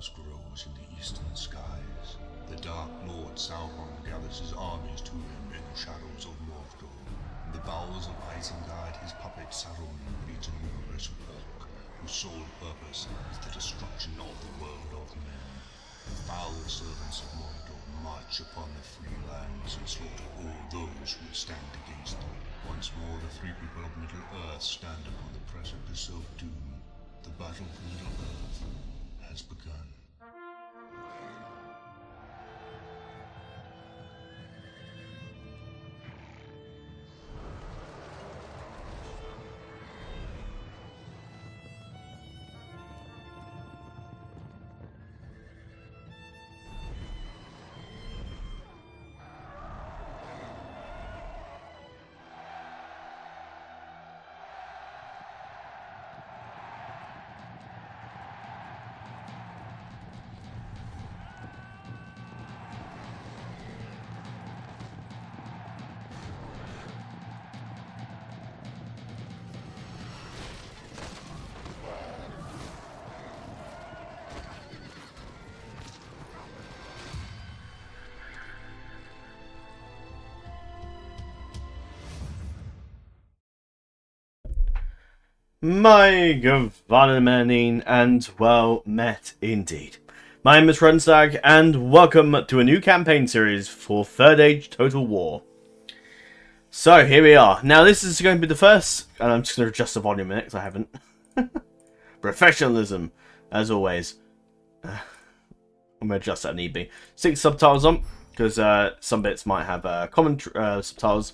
chaos grows in the eastern skies. The Dark Lord Sauron gathers his armies to him in the shadows of Mordor. In the bowels of Isengard, his puppet Sauron leads a murderous hawk, whose sole purpose is the destruction of the world of men. The foul servants of Mordor march upon the free lands and slaughter all those who stand against them. Once more, the free people of Middle-earth stand upon the precipice of doom. The battle for Middle-earth has begun. My Gavanin, and well met indeed. My name is Runstag, and welcome to a new campaign series for Third Age Total War. So, here we are. Now, this is going to be the first, and I'm just going to adjust the volume a minute, because I haven't. Professionalism, as always. I'm going to adjust that if need be. 6 subtitles on, because some bits might have common subtitles.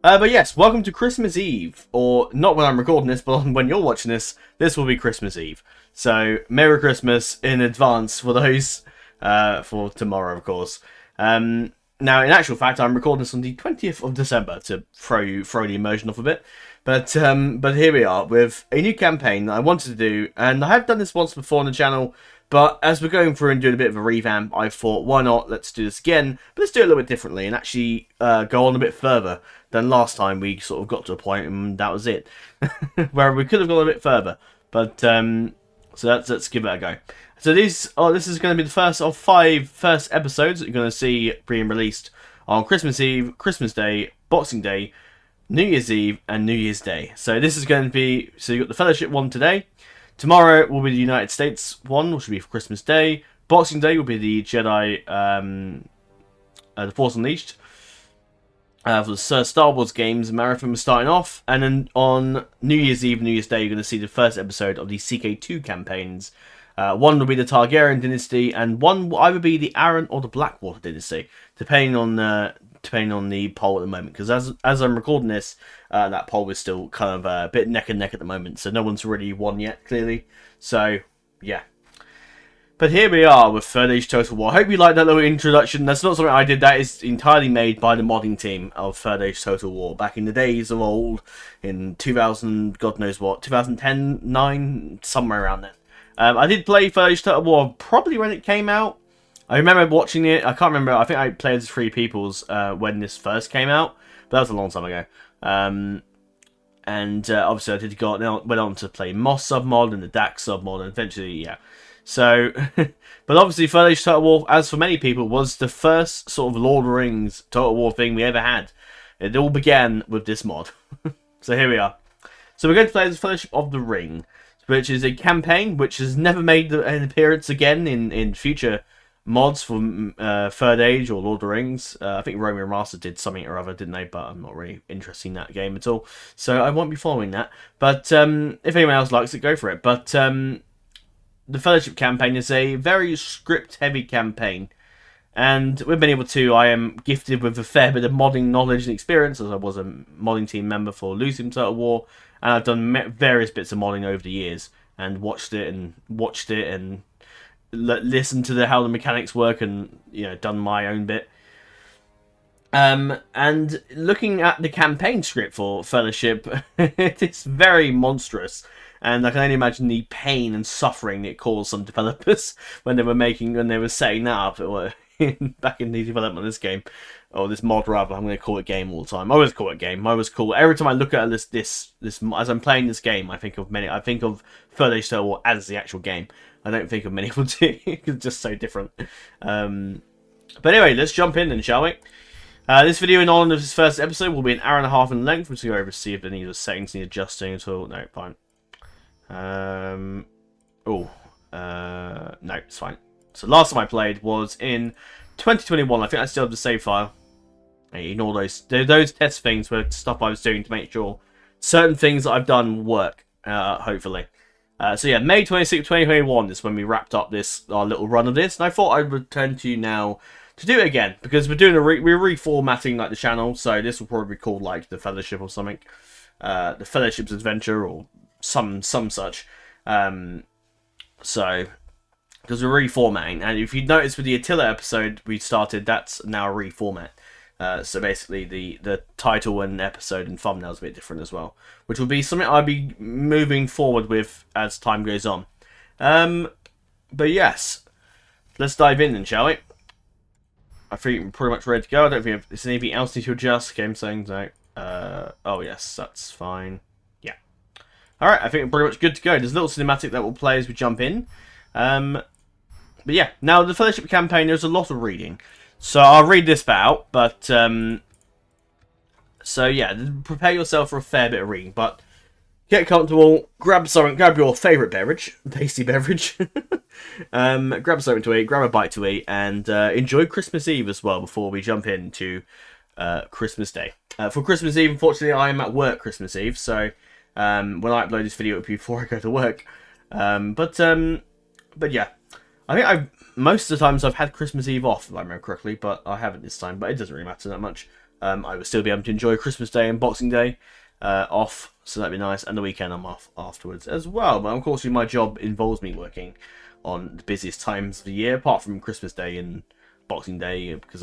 But yes, welcome to Christmas Eve, or not when I'm recording this, but when you're watching this, this will be Christmas Eve. So, Merry Christmas in advance for those, for tomorrow, of course. Now, in actual fact, I'm recording this on the 20th of December to throw the immersion off a bit. But here we are with a new campaign that I wanted to do, and I have done this once before on the channel. But as we're going through and doing a bit of a revamp, I thought, why not? Let's do this again, but let's do it a little bit differently and actually go on a bit further than last time. We sort of got to a point and that was it, where we could have gone a bit further. But so let's give it a go. So this is going to be the first of 5 episodes that you're going to see being released on Christmas Eve, Christmas Day, Boxing Day, New Year's Eve, and New Year's Day. So this is going to be, so you've got the Fellowship one today. Tomorrow will be the United States one, which will be for Christmas Day. Boxing Day will be the Jedi, the Force Unleashed. For the Star Wars games, marathon was starting off. And then on New Year's Eve, New Year's Day, you're going to see the first episode of the CK2 campaigns. One will be the Targaryen dynasty, and one will either be the Arryn or the Blackwater dynasty, depending on the poll at the moment. Because as I'm recording this, that poll is still kind of a bit neck and neck at the moment, so no one's really won yet, clearly. So yeah. But here we are with Third Age Total War. I hope you liked that little introduction. That's not something I did. That is entirely made by the modding team of Third Age Total War back in the days of old, in 2000, God knows what, 2010, 9, somewhere around then. I did play Third Age Total War probably when it came out. I remember watching it. I can't remember. I think I played as 3 peoples when this first came out, but that was a long time ago. And obviously I went on to play Moss submod and the Dax submod, and eventually, yeah. So, but obviously Third Age Total War, as for many people, was the first sort of Lord of the Rings Total War thing we ever had. It all began with this mod. So here we are. So we're going to play as Fellowship of the Ring, which is a campaign which has never made an appearance again in future mods for Third Age or Lord of the Rings. I think Romeo Master did something or other, didn't they? But I'm not really interested in that game at all, so I won't be following that. But if anyone else likes it, go for it. But the Fellowship campaign is a very script-heavy campaign, and with being able to, I am gifted with a fair bit of modding knowledge and experience, as I was a modding team member for Losing Total War, and I've done various bits of modding over the years, and watched it and listened to how the mechanics work, and done my own bit. And looking at the campaign script for Fellowship, it's very monstrous. And I can only imagine the pain and suffering it caused some developers when they were setting that up back in the development of this game, or this mod rather. I'm going to call it game all the time. I always call it game. I always call every time I look at this as I'm playing this game, I think of Third Age Total War as the actual game. I don't think of many will do. It's just so different. But anyway, let's jump in then, shall we? This video in honor of this first episode will be an hour and a half in length, which we go see if any of the settings need adjusting at all. No, fine. No, it's fine. So last time I played was in 2021. I think I still have the save file. Ignore those test things were stuff I was doing to make sure certain things that I've done work, hopefully. So yeah, May 26, 2021 is when we wrapped up our little run of this, and I thought I'd return to you now to do it again, because we're doing we're reformatting like the channel, so this will probably be called like the Fellowship or something, the Fellowship's Adventure or some such. So because we're reformatting, and if you notice with the Attila episode we started, that's now a reformat. So basically the title and episode and thumbnail's a bit different as well, which will be something I'll be moving forward with as time goes on. But yes, let's dive in then, shall we? I think we're pretty much ready to go. I don't think there's anything else need to adjust. Game settings out. Oh yes, that's fine. Yeah. Alright, I think we're pretty much good to go. There's a little cinematic that will play as we jump in. But yeah, now the Fellowship campaign, there's a lot of reading. So I'll read this bit out, but so yeah, prepare yourself for a fair bit of reading, but get comfortable, grab your favourite beverage, tasty beverage, grab something to eat, grab a bite to eat, and enjoy Christmas Eve as well before we jump into Christmas Day. For Christmas Eve, unfortunately, I am at work Christmas Eve, so when I upload this video, it'll be before I go to work. But yeah, I think most of the times I've had Christmas Eve off, if I remember correctly, but I haven't this time. But it doesn't really matter that much. I will still be able to enjoy Christmas Day and Boxing Day off, so that'd be nice. And the weekend I'm off afterwards as well. But unfortunately, my job involves me working on the busiest times of the year, apart from Christmas Day and Boxing Day, because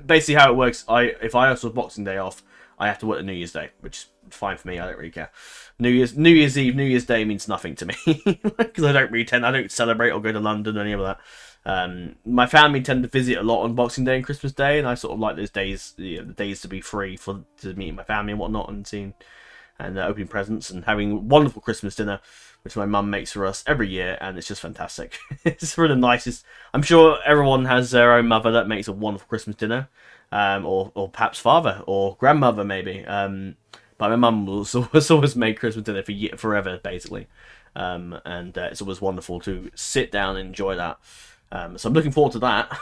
basically how it works. If I also have Boxing Day off, I have to work on New Year's Day, which is fine for me. I don't really care. New Year's Eve, New Year's Day means nothing to me because I don't celebrate or go to London or any of that. My family tend to visit a lot on Boxing Day and Christmas Day, and I sort of like those days, the days to be free to meet my family and whatnot, and seeing and opening presents and having a wonderful Christmas dinner, which my mum makes for us every year, and it's just fantastic. It's one of the nicest. I'm sure everyone has their own mother that makes a wonderful Christmas dinner, or perhaps father or grandmother maybe. But my mum has always made Christmas dinner for forever, basically. And it's always wonderful to sit down and enjoy that. So I'm looking forward to that.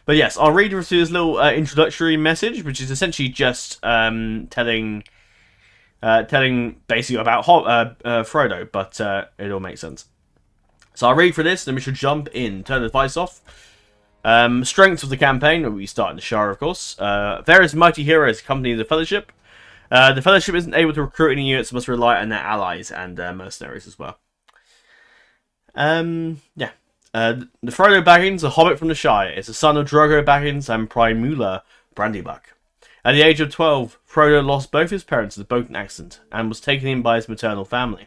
But yes, I'll read through this little introductory message, which is essentially just telling basically about Frodo, but it all makes sense. So I'll read through this, then we should jump in, turn the device off. Strengths of the campaign, we start in the Shire, of course. Various mighty heroes accompany the Fellowship. The Fellowship isn't able to recruit any units, must rely on their allies and mercenaries as well. Yeah. The Frodo Baggins, a hobbit from the Shire, is the son of Drogo Baggins and Primula Brandybuck. At the age of 12, Frodo lost both his parents to the boating accident and was taken in by his maternal family,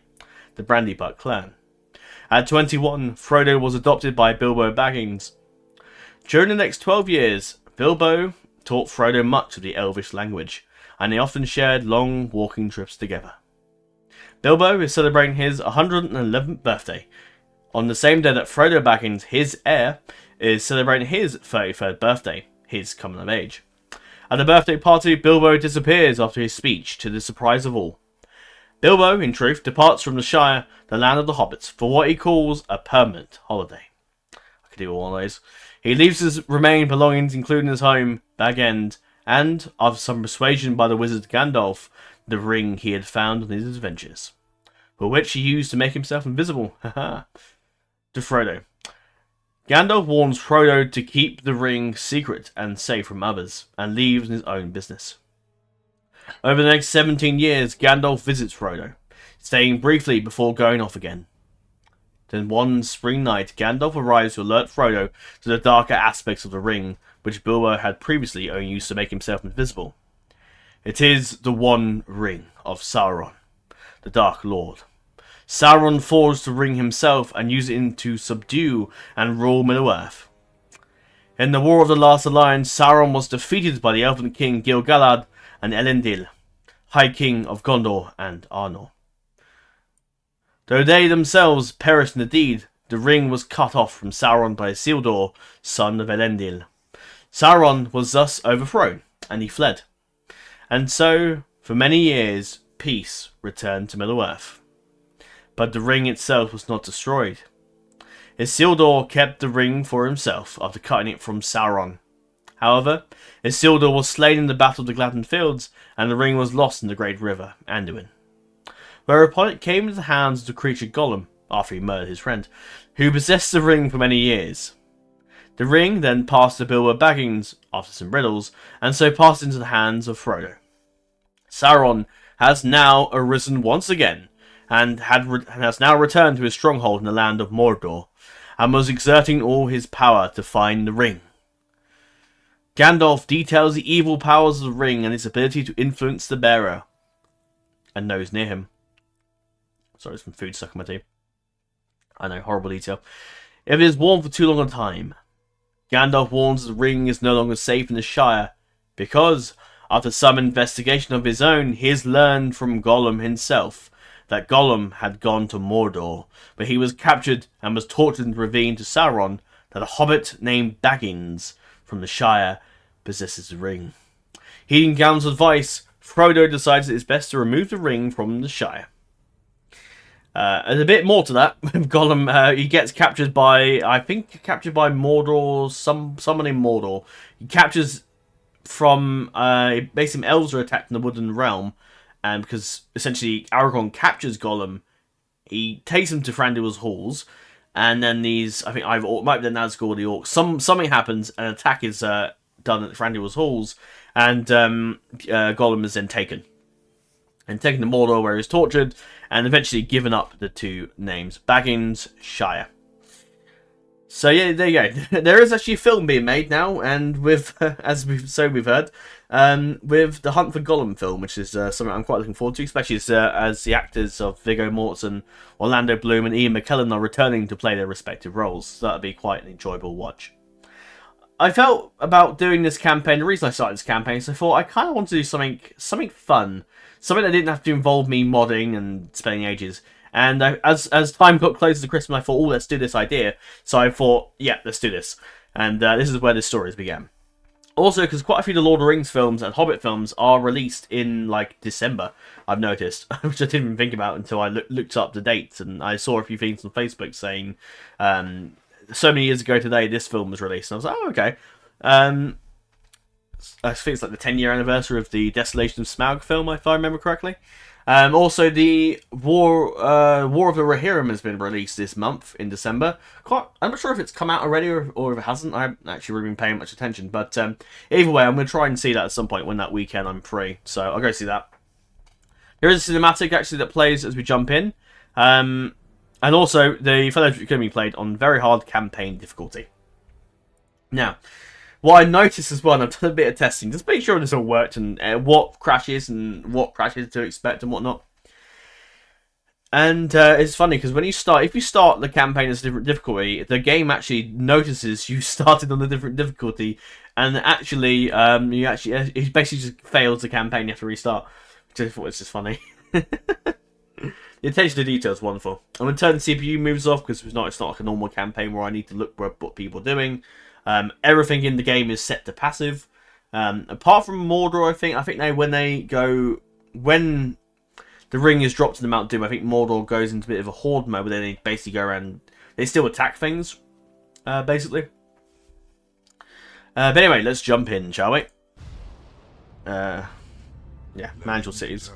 the Brandybuck clan. At 21, Frodo was adopted by Bilbo Baggins. During the next 12 years, Bilbo taught Frodo much of the Elvish language, and they often shared long walking trips together. Bilbo is celebrating his 111th birthday, on the same day that Frodo Baggins, his heir, is celebrating his 33rd birthday, his coming of age. At the birthday party, Bilbo disappears after his speech, to the surprise of all. Bilbo, in truth, departs from the Shire, the land of the hobbits, for what he calls a permanent holiday. I could do all of those. He leaves his remaining belongings, including his home, Bag End, and, after some persuasion by the wizard Gandalf, the ring he had found on his adventures, for which he used to make himself invisible. To Frodo. Gandalf warns Frodo to keep the ring secret and safe from others, and leaves on his own business. Over the next 17 years, Gandalf visits Frodo, staying briefly before going off again. Then one spring night, Gandalf arrives to alert Frodo to the darker aspects of the ring, which Bilbo had previously only used to make himself invisible. It is the One Ring of Sauron, the Dark Lord. Sauron forged the ring himself and used it to subdue and rule Middle-earth. In the War of the Last Alliance, Sauron was defeated by the Elven King Gil-galad and Elendil, High King of Gondor and Arnor. Though they themselves perished in the deed, the ring was cut off from Sauron by Isildur, son of Elendil. Sauron was thus overthrown, and he fled. And so, for many years, peace returned to Middle-earth. But the ring itself was not destroyed. Isildur kept the ring for himself after cutting it from Sauron. However, Isildur was slain in the Battle of the Gladden Fields, and the ring was lost in the great river, Anduin. Whereupon it came into the hands of the creature Gollum, after he murdered his friend, who possessed the ring for many years. The ring then passed to Bilbo Baggins, after some riddles, and so passed into the hands of Frodo. Sauron has now arisen once again, and has now returned to his stronghold in the land of Mordor, and was exerting all his power to find the ring. Gandalf details the evil powers of the ring and its ability to influence the bearer, and those near him. Sorry, some food stuck in my teeth. I know, horrible detail. If it is worn for too long a time, Gandalf warns the ring is no longer safe in the Shire, because, after some investigation of his own, he has learned from Gollum himself that Gollum had gone to Mordor, where he was captured and was tortured and revealed to Sauron that a hobbit named Baggins from the Shire possesses the ring. Heeding Gandalf's advice, Frodo decides it is best to remove the ring from the Shire. There's a bit more to that. Gollum, he gets captured by, Mordor, someone in Mordor. He captures from, basically elves are attacked in the Wooden Realm, and because essentially Aragorn captures Gollum, he takes him to Thranduil's halls, and then these, I think either might be the Nazgul or the Orcs, something happens, an attack is done at Thranduil's halls, and Gollum is then taken. And taken to Mordor, where he's tortured, and eventually given up the two names, Baggins, Shire. So yeah, there you go. There is actually a film being made now, and with, we've heard, with the Hunt for Gollum film, which is something I'm quite looking forward to, especially as the actors of Viggo Mortensen, Orlando Bloom, and Ian McKellen are returning to play their respective roles. So that'll be quite an enjoyable watch. I felt about doing this campaign, the reason I started this campaign is I thought I kind of want to do something fun. Something that didn't have to involve me modding and spending ages. And as time got closer to Christmas, I thought, oh, let's do this idea. So I thought, yeah, let's do this. And this is where this story began. Also, because quite a few of the Lord of the Rings films and Hobbit films are released in, like, December, I've noticed. Which I didn't even think about until I looked up the dates. And I saw a few things on Facebook saying, so many years ago today, this film was released. And I was like, oh, okay. I think it's like the 10-year anniversary of the Desolation of Smaug film, if I remember correctly. Also, the War of the Rohirrim has been released this month in December. I'm not sure if it's come out already or if it hasn't. I haven't actually really been paying much attention. But either way, I'm going to try and see that at some point when that weekend I'm free. So I'll go see that. There is a cinematic actually that plays as we jump in. And also, the Fellowship is going to be played on very hard campaign difficulty. Now, what I noticed as well, and I've done a bit of testing, just make sure this all worked and what crashes to expect and whatnot. And it's funny because if you start the campaign as a different difficulty, the game actually notices you started on a different difficulty, and actually, it basically just fails the campaign. You have to restart, which I thought was just funny. The attention to detail is wonderful. I'm going to turn the CPU moves off because it's not like a normal campaign where I need to look what people are doing. Everything in the game is set to passive. Apart from Mordor, I think when the ring is dropped to the Mount Doom, I think Mordor goes into a bit of a horde mode where they basically go around. They still attack things, basically. But anyway, let's jump in, shall we? Yeah, manage your cities.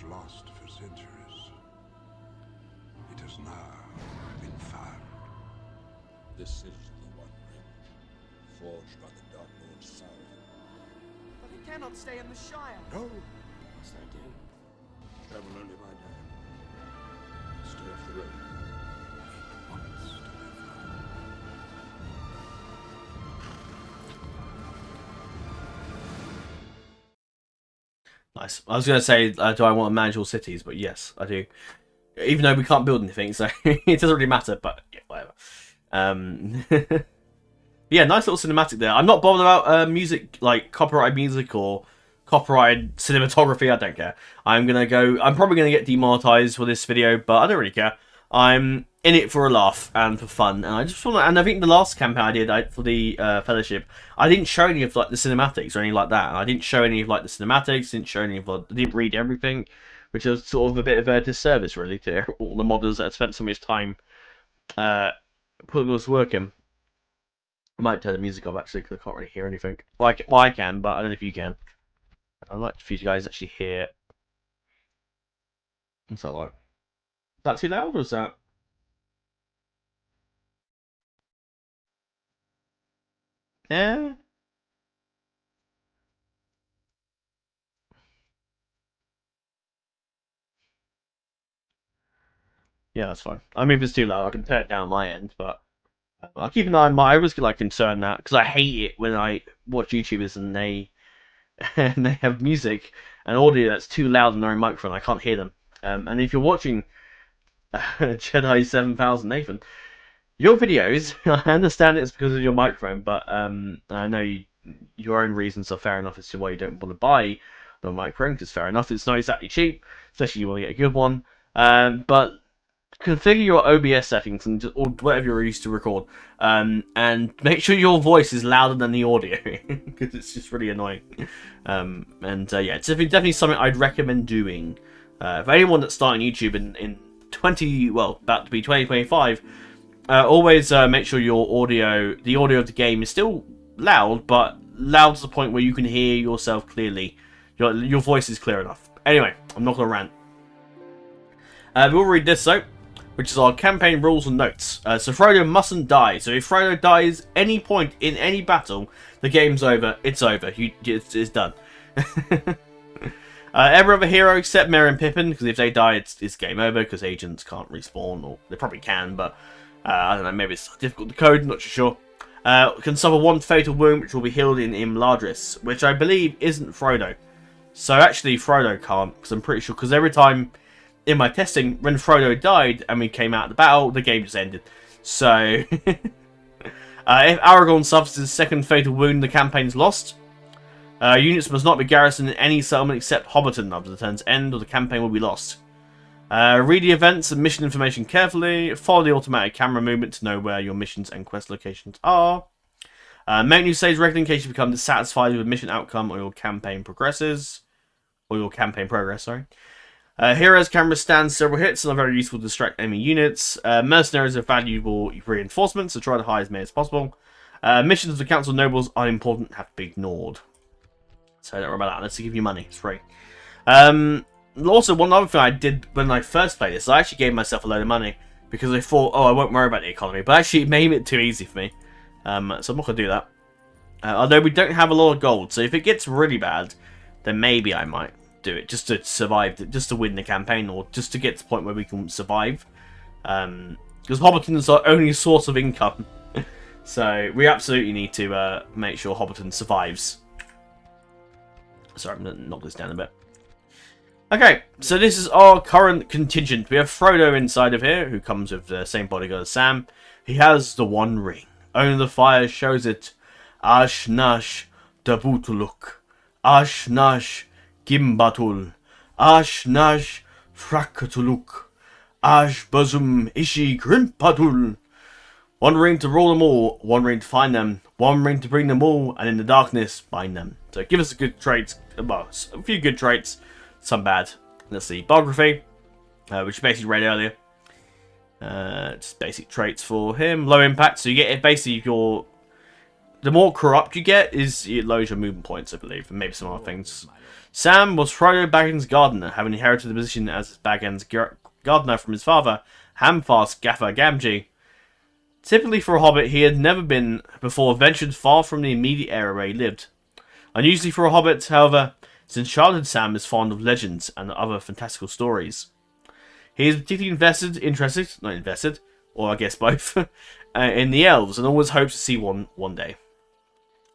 Lost for centuries. It has now been found. This is the One Ring, forged by the Dark Lord Sauron. But it cannot stay in the Shire. No. Yes, I do. Travel only by day. Stay off the road. It wants to live long. Nice. I was going to say, do I want to manage all cities? But yes, I do. Even though we can't build anything, so it doesn't really matter. But yeah, whatever. Yeah, nice little cinematic there. I'm not bothered about music, like copyright music or copyright cinematography. I don't care. I'm probably gonna get demonetized for this video, but I don't really care. I'm in it for a laugh and for fun, and I just want to. And I think the last campaign I did for the Fellowship, I didn't show any of like the cinematics or anything like that. And I didn't show any of like the cinematics. Didn't show any of. I didn't read everything, which was sort of a bit of a disservice, really, to all the modders that have spent so much time putting this work in. I might turn the music off actually because I can't really hear anything. Well, I can, but I don't know if you can. I'd like for you guys to actually hear. What's that like? Is that too loud or is that? Yeah. Yeah, that's fine. I mean, if it's too loud, I can turn it down on my end, but I'll keep an eye on my. I was like concerned that because I hate it when I watch YouTubers and they and they have music and audio that's too loud on their own microphone. I can't hear them. And if you're watching Jedi 7000 Nathan, your videos, I understand it's because of your microphone, but I know your own reasons are fair enough as to why you don't want to buy the microphone, because fair enough, it's not exactly cheap, especially you want to get a good one. But configure your OBS settings and or whatever you're used to record, and make sure your voice is louder than the audio, because it's just really annoying. Yeah, it's definitely something I'd recommend doing. For anyone that's starting YouTube in about to be 2025, always make sure the audio of the game is still loud, but loud to the point where you can hear yourself clearly. Your voice is clear enough. Anyway, I'm not going to rant. We'll read this though, which is our campaign rules and notes. So Frodo mustn't die. So if Frodo dies any point in any battle, the game's over. It's over. It's done. Every other hero except Merry and Pippin, because if they die, it's game over, because agents can't respawn, or they probably can, but I don't know, maybe it's difficult to code, not too sure. Can suffer one fatal wound, which will be healed in Imladris, which I believe isn't Frodo. So actually, Frodo can't, because I'm pretty sure, because every time in my testing, when Frodo died and we came out of the battle, the game just ended. So, if Aragorn suffers his second fatal wound, the campaign's lost. Units must not be garrisoned in any settlement except Hobbiton after the turn's end, or the campaign will be lost. Read the events and mission information carefully. Follow the automatic camera movement to know where your missions and quest locations are. Make new saves regularly in case you become dissatisfied with mission outcome or your campaign progresses. Or your campaign progress, sorry. Heroes can withstand several hits and are very useful to distract enemy units. Mercenaries are valuable reinforcements, so try to hire as many as possible. Missions of the Council of Nobles are important and have to be ignored. So don't worry about that unless they give you money. It's free. Also, one other thing I did when I first played this, I actually gave myself a load of money because I thought, oh, I won't worry about the economy. But actually, it made it too easy for me. So I'm not going to do that. Although we don't have a lot of gold, so if it gets really bad, then maybe I might do it just to survive, just to win the campaign, or just to get to the point where we can survive. Because Hobbiton is our only source of income. So we absolutely need to make sure Hobbiton survives. Sorry, I'm going to knock this down a bit. Okay, so this is our current contingent. We have Frodo inside of here, who comes with the same bodyguard as Sam. He has the One Ring. Only the fire shows it. Ash Nash Dabutuluk. Ash Nash Gimbatul. Ash Nash Frakatuluk. Ash Buzum Ishi Grimpatul. One ring to rule them all, one ring to find them, one ring to bring them all, and in the darkness, bind them. So give us a good traits, well, a few good traits, some bad. Let's see, biography, which you basically read earlier. Just basic traits for him. Low impact, so you get basically the more corrupt you get, it lowers your movement points, I believe, and maybe some other things. Sam was Frodo Baggins' gardener, having inherited the position as Baggins' gardener from his father, Hamfast Gaffer Gamgee. Typically for a hobbit, he had never been before ventured far from the immediate area where he lived. Unusually for a hobbit, however, since childhood Sam is fond of legends and other fantastical stories. He is particularly interested, or I guess both, in the elves, and always hopes to see one day.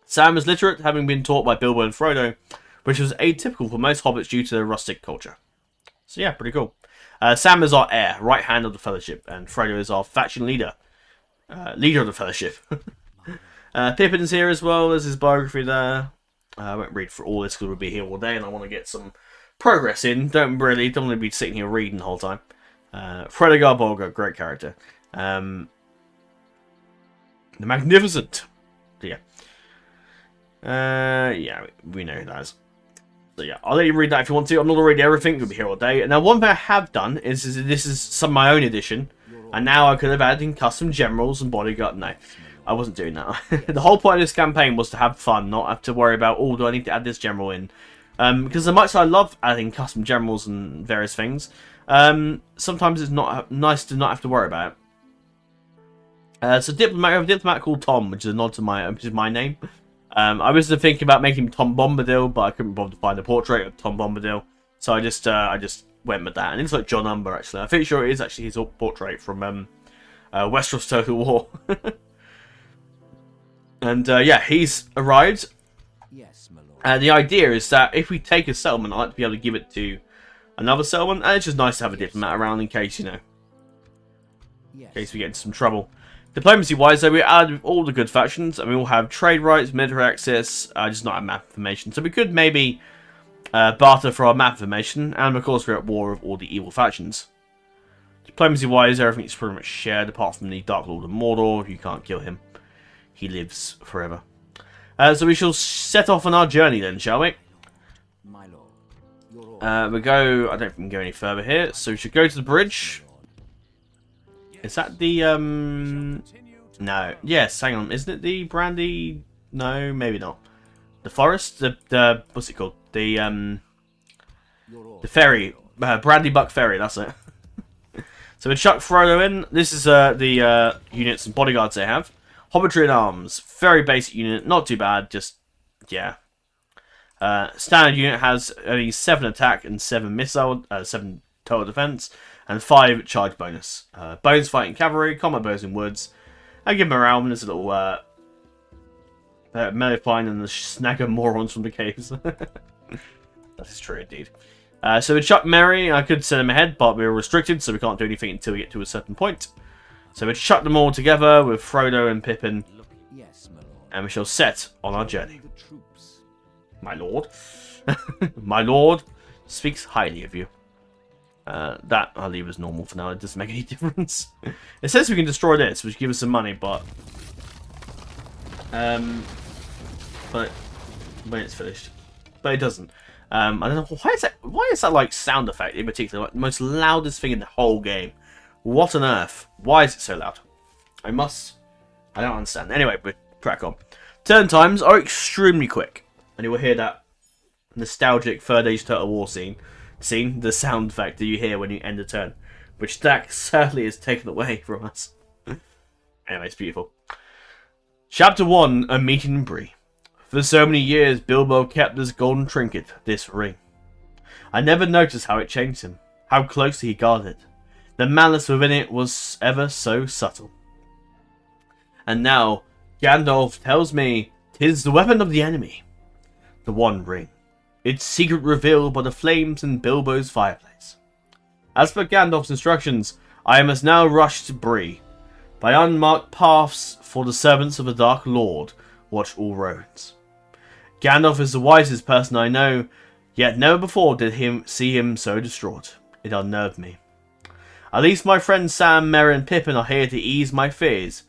Sam is literate, having been taught by Bilbo and Frodo, which was atypical for most hobbits due to their rustic culture. So yeah, pretty cool. Sam is our heir, right hand of the Fellowship, and Frodo is our faction leader. Leader of the Fellowship. Pippin's here as well. There's his biography there. I won't read for all this because we'll be here all day and I want to get some progress in. Don't want to be sitting here reading the whole time. Fredegar Bolger, great character. The Magnificent. Yeah. Yeah, we know who that is. So yeah, I'll let you read that if you want to. I'm not going to read everything. We'll be here all day. Now, one thing I have done is this is some of my own edition. And now I could have added in custom generals and bodyguard. No, I wasn't doing that. The whole point of this campaign was to have fun, not have to worry about, oh, do I need to add this general in? Because as much as I love adding custom generals and various things, sometimes it's not nice to not have to worry about it. So diplomat, I have a diplomat called Tom, which is a nod to my name. I was thinking about making him Tom Bombadil, but I couldn't bother to find a portrait of Tom Bombadil, so I just went with that. And it's like John Umber, actually. I'm pretty sure it is actually his portrait from Westeros Total War. And yeah, he's arrived. Yes, my lord. And the idea is that if we take a settlement, I'd like to be able to give it to another settlement. And it's just nice to have a diplomat around in case, you know, in case we get into some trouble. Diplomacy-wise, though, we're allied with all the good factions, and we all have trade rights, military access, just not a map information. So we could maybe barter for our map information, and of course we're at war with all the evil factions. Diplomacy-wise, everything's pretty much shared, apart from the Dark Lord of Mordor. You can't kill him. He lives forever. So we shall set off on our journey then, shall we? My lord. We go... I don't think we can go any further here, so we should go to the bridge. Is that the, no. Yes, hang on. Isn't it the Brandy? No, maybe not. The forest? The what's it called? The ferry. Brandy Buck Ferry, that's it. So we chuck Frodo in. This is, the, units and bodyguards they have. Hobbitry and Arms. Very basic unit. Not too bad, just, yeah. Standard unit has only 7 attack and 7 missile, 7 total defense. And 5 charge bonus. Bones fighting cavalry, combat bows in woods. I give him around there's a little melee fine and the snagger morons from the caves. That is true indeed. So with Chuck Merry, I could send him ahead, but we're restricted, so we can't do anything until we get to a certain point. So we chuck them all together with Frodo and Pippin. Yes, my lord. And we shall set on our journey. My lord. My lord speaks highly of you. That I'll leave as normal for now. It doesn't make any difference. It says we can destroy this, which gives us some money, but when it's finished, but it doesn't. I don't know why is that. Why is that like sound effect in particular? Like, the most loudest thing in the whole game. What on earth? Why is it so loud? I don't understand. Anyway, we crack on. Turn times are extremely quick, and you will hear that nostalgic Third Age Total War scene, the sound effect that you hear when you end a turn, which Dak sadly has taken away from us. Anyway, it's beautiful. Chapter 1, A Meeting in Bree. For so many years, Bilbo kept this golden trinket, this ring. I never noticed how it changed him, how closely he guarded it. The malice within it was ever so subtle. And now, Gandalf tells me 'tis the weapon of the enemy. The One Ring. Its secret revealed by the flames in Bilbo's fireplace. As per Gandalf's instructions, I must now rush to Bree. By unmarked paths, for the servants of the Dark Lord watch all roads. Gandalf is the wisest person I know, yet never before did see him so distraught. It unnerved me. At least my friends Sam, Merry and Pippin are here to ease my fears,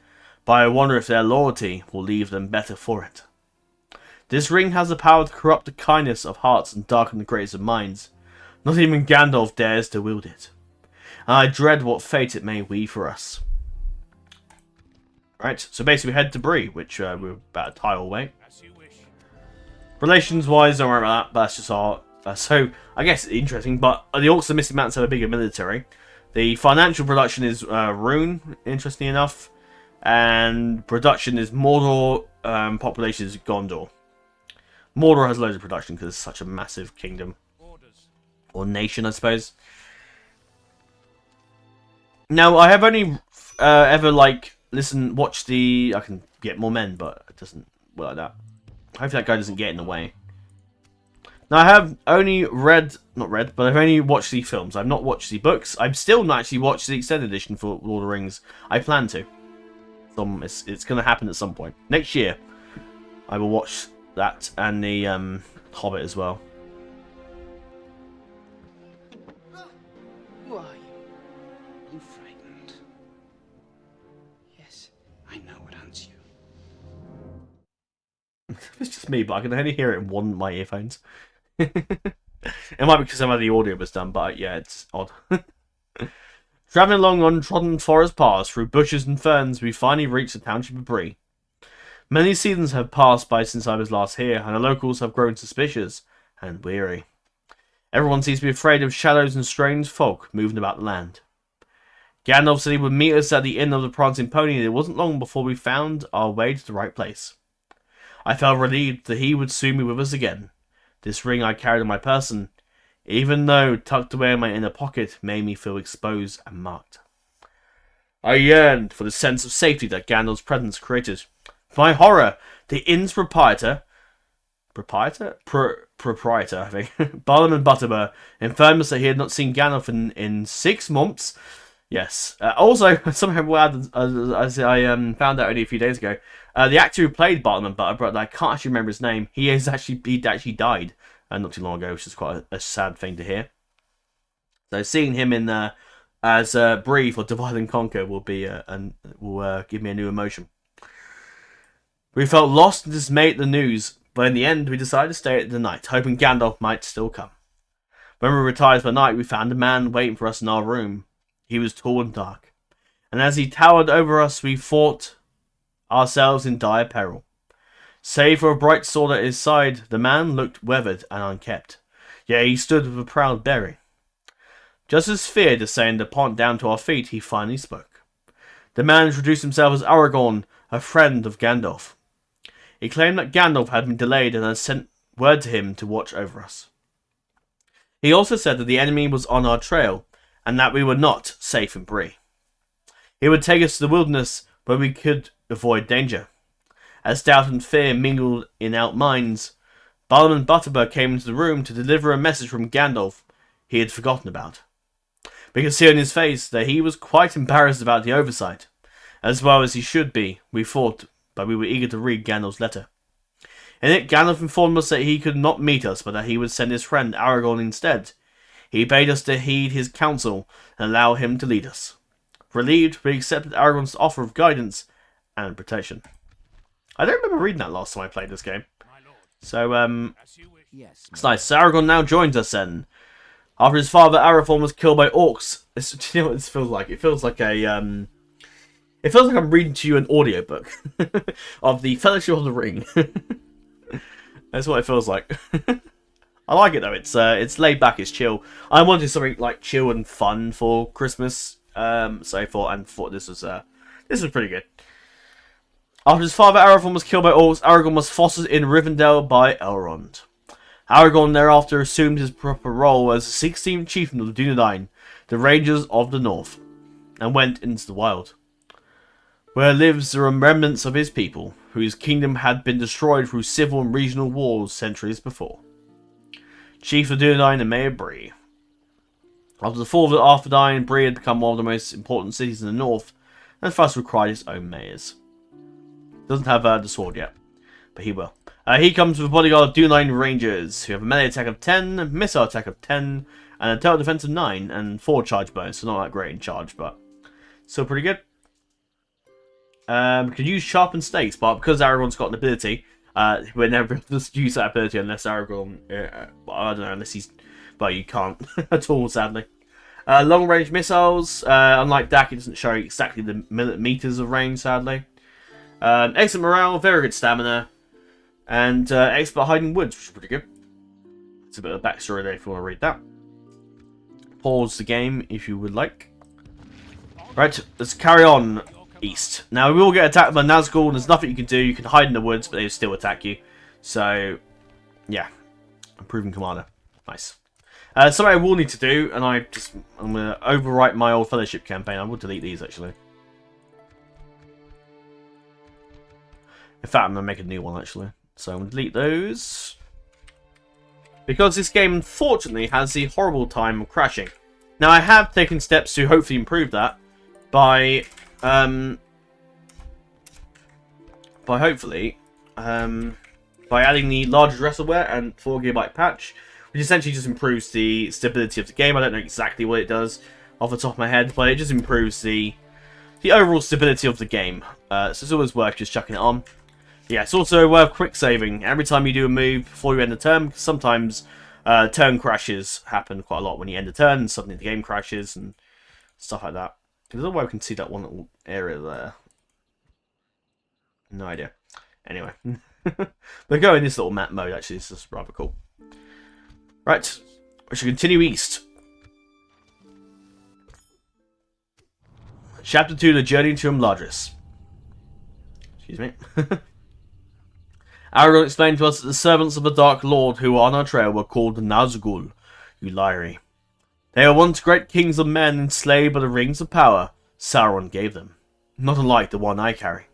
but I wonder if their loyalty will leave them better for it. This ring has the power to corrupt the kindness of hearts and darken the greatest of minds. Not even Gandalf dares to wield it. And I dread what fate it may weave for us. Right, so basically we head to Bree, which we're about a tile away. Relations-wise, don't worry about that, but that's just our... so, I guess it's interesting, but the Orcs and Misty Mountains have a bigger military. The financial production is Rune, interestingly enough. And production is Mordor, population is Gondor. Mordor has loads of production because it's such a massive kingdom. Or nation, I suppose. Now, I have only ever, like, watched the... I can get more men, but it doesn't work like that. Hopefully that guy doesn't get in the way. Now, I have only but I've only watched the films. I've not watched the books. I've still not actually watched the extended edition for Lord of the Rings. I plan to. It's going to happen at some point. Next year, I will watch that and the Hobbit as well. Who are you? I'm frightened. Yes. I know what hunts you. It's just me, but I can only hear it in one of my earphones. It might be because some of the audio was done, but yeah, it's odd. Travelling along untrodden forest paths through bushes and ferns, we finally reached the township of Bree. Many seasons have passed by since I was last here, and the locals have grown suspicious and weary. Everyone seems to be afraid of shadows and strange folk moving about the land. Gandalf said he would meet us at the Inn of the Prancing Pony, and it wasn't long before we found our way to the right place. I felt relieved that he would soon be with us again. This ring I carried on my person, even though tucked away in my inner pocket, made me feel exposed and marked. I yearned for the sense of safety that Gandalf's presence created. To my horror, the inn's proprietor, I think, Barnum Butterbur, informed us that he had not seen Gandalf in 6 months. Yes. Also, somehow, as I found out only a few days ago, the actor who played Bartleman Butterbur, I can't actually remember his name. He actually died not too long ago, which is quite a sad thing to hear. So seeing him in as Bree for Divide and Conquer will be will give me a new emotion. We felt lost and dismayed at the news, but in the end we decided to stay at the night, hoping Gandalf might still come. When we retired for the night, we found a man waiting for us in our room. He was tall and dark, and as he towered over us, we thought ourselves in dire peril. Save for a bright sword at his side, the man looked weathered and unkempt, yet he stood with a proud bearing. Just as fear descended upon down to our feet, he finally spoke. The man introduced himself as Aragorn, a friend of Gandalf. He claimed that Gandalf had been delayed and had sent word to him to watch over us. He also said that the enemy was on our trail, and that we were not safe in Bree. He would take us to the wilderness where we could avoid danger. As doubt and fear mingled in our minds, Barnum Butterbur came into the room to deliver a message from Gandalf he had forgotten about. We could see on his face that he was quite embarrassed about the oversight, as well as he should be, we thought, but we were eager to read Gandalf's letter. In it, Gandalf informed us that he could not meet us, but that he would send his friend Aragorn instead. He bade us to heed his counsel and allow him to lead us. Relieved, we accepted Aragorn's offer of guidance and protection. I don't remember reading that last time I played this game. So, Yes, it's nice. So Aragorn now joins us then. After his father Arathorn was killed by orcs. Do you know what this feels like? It feels like a, it feels like I'm reading to you an audiobook of the Fellowship of the Ring. That's what it feels like. I like it though. It's laid back, it's chill. I wanted something like chill and fun for Christmas. So I thought this was pretty good. After his father Arathorn was killed by orcs, Aragorn was fostered in Rivendell by Elrond. Aragorn thereafter assumed his proper role as the 16th chieftain of the Dunedain, the Rangers of the North, and went into the wild, where lives the remnants of his people, whose kingdom had been destroyed through civil and regional wars centuries before. Chief of Dunedain and Mayor Bree. After the fall of Arthedain, Bree had become one of the most important cities in the north, and thus required its own mayors. Doesn't have the sword yet, but he will. He comes with a bodyguard of Dunedain Rangers, who have a melee attack of 10, missile attack of 10, and a total defense of 9, and 4 charge bonus, so not that great in charge, but still pretty good. Can use sharpened stakes, but because Aragorn's got an ability, we're never able to use that ability unless Aragorn, I don't know, unless he's, well, you can't at all, sadly. Long range missiles, unlike Dak, it doesn't show exactly the meters of range, sadly. Excellent morale, very good stamina, and expert hiding woods, which is pretty good. It's a bit of a backstory there if you want to read that. Pause the game if you would like. Right, let's carry on east. Now, we will get attacked by Nazgul, and there's nothing you can do. You can hide in the woods, but they still attack you. So, yeah. Improving commander. Nice. Something I will need to do, and I'm going to overwrite my old fellowship campaign. I will delete these, actually. In fact, I'm going to make a new one, actually. So I'm going to delete those. Because this game, unfortunately, has the horrible time of crashing. Now, I have taken steps to hopefully improve that by by hopefully by adding the larger wrestleware and 4GB patch, which essentially just improves the stability of the game. I don't know exactly what it does off the top of my head, but it just improves the overall stability of the game. So it's always worth just chucking it on. Yeah, it's also worth quick saving every time you do a move before you end a turn, because sometimes turn crashes happen quite a lot when you end a turn, and suddenly the game crashes and stuff like that. There's a way we can see that one little area there. No idea. Anyway. But go in this little map mode, actually. This is rather cool. Right. We should continue east. Chapter 2, The Journey to Imladris. Excuse me. Aragorn explained to us that the servants of the Dark Lord who were on our trail were called Nazgul, Uliri. They were once great kings of men enslaved by the rings of power Sauron gave them, not unlike the one I carry.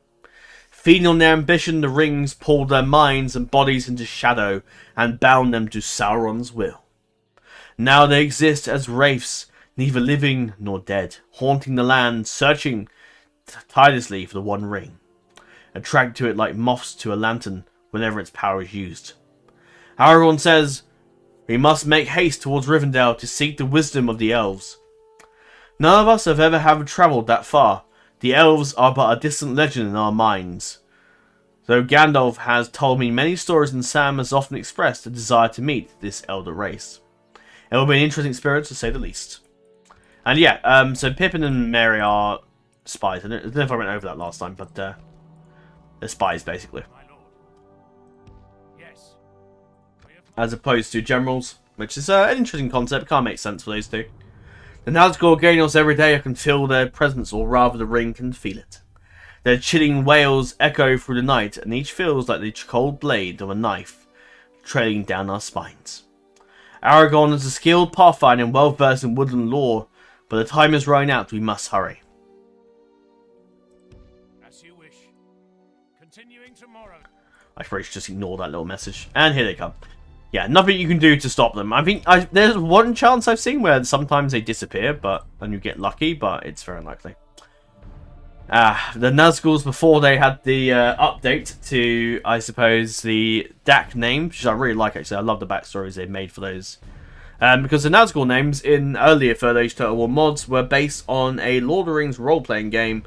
Feeding on their ambition, the rings pulled their minds and bodies into shadow and bound them to Sauron's will. Now they exist as wraiths, neither living nor dead, haunting the land, searching tirelessly for the One Ring, attracted to it like moths to a lantern whenever its power is used. Aragorn says, "We must make haste towards Rivendell to seek the wisdom of the elves. None of us have ever travelled that far. The elves are but a distant legend in our minds. Though Gandalf has told me many stories and Sam has often expressed a desire to meet this elder race. It will be an interesting experience to say the least." And yeah, so Pippin and Merry are spies. I don't know if I went over that last time, but they're spies basically. As opposed to generals, which is an interesting concept. Can't make sense for those two. The Nazgul gain us every day. I can feel their presence, or rather the ring can feel it. Their chilling wails echo through the night, and each feels like the cold blade of a knife trailing down our spines. Aragorn is a skilled pathfinder and well versed in woodland lore, but the time is running out. We must hurry. As you wish. Continuing tomorrow. I probably should just ignore that little message. And here they come. Yeah, nothing you can do to stop them. I think there's one chance I've seen where sometimes they disappear, and you get lucky, but it's very unlikely. The Nazguls, before they had the update to, I suppose, the DAC names, which I really like, actually. I love the backstories they've made for those. Because the Nazgul names in earlier Third Age Total War mods were based on a Lord of the Rings role-playing game.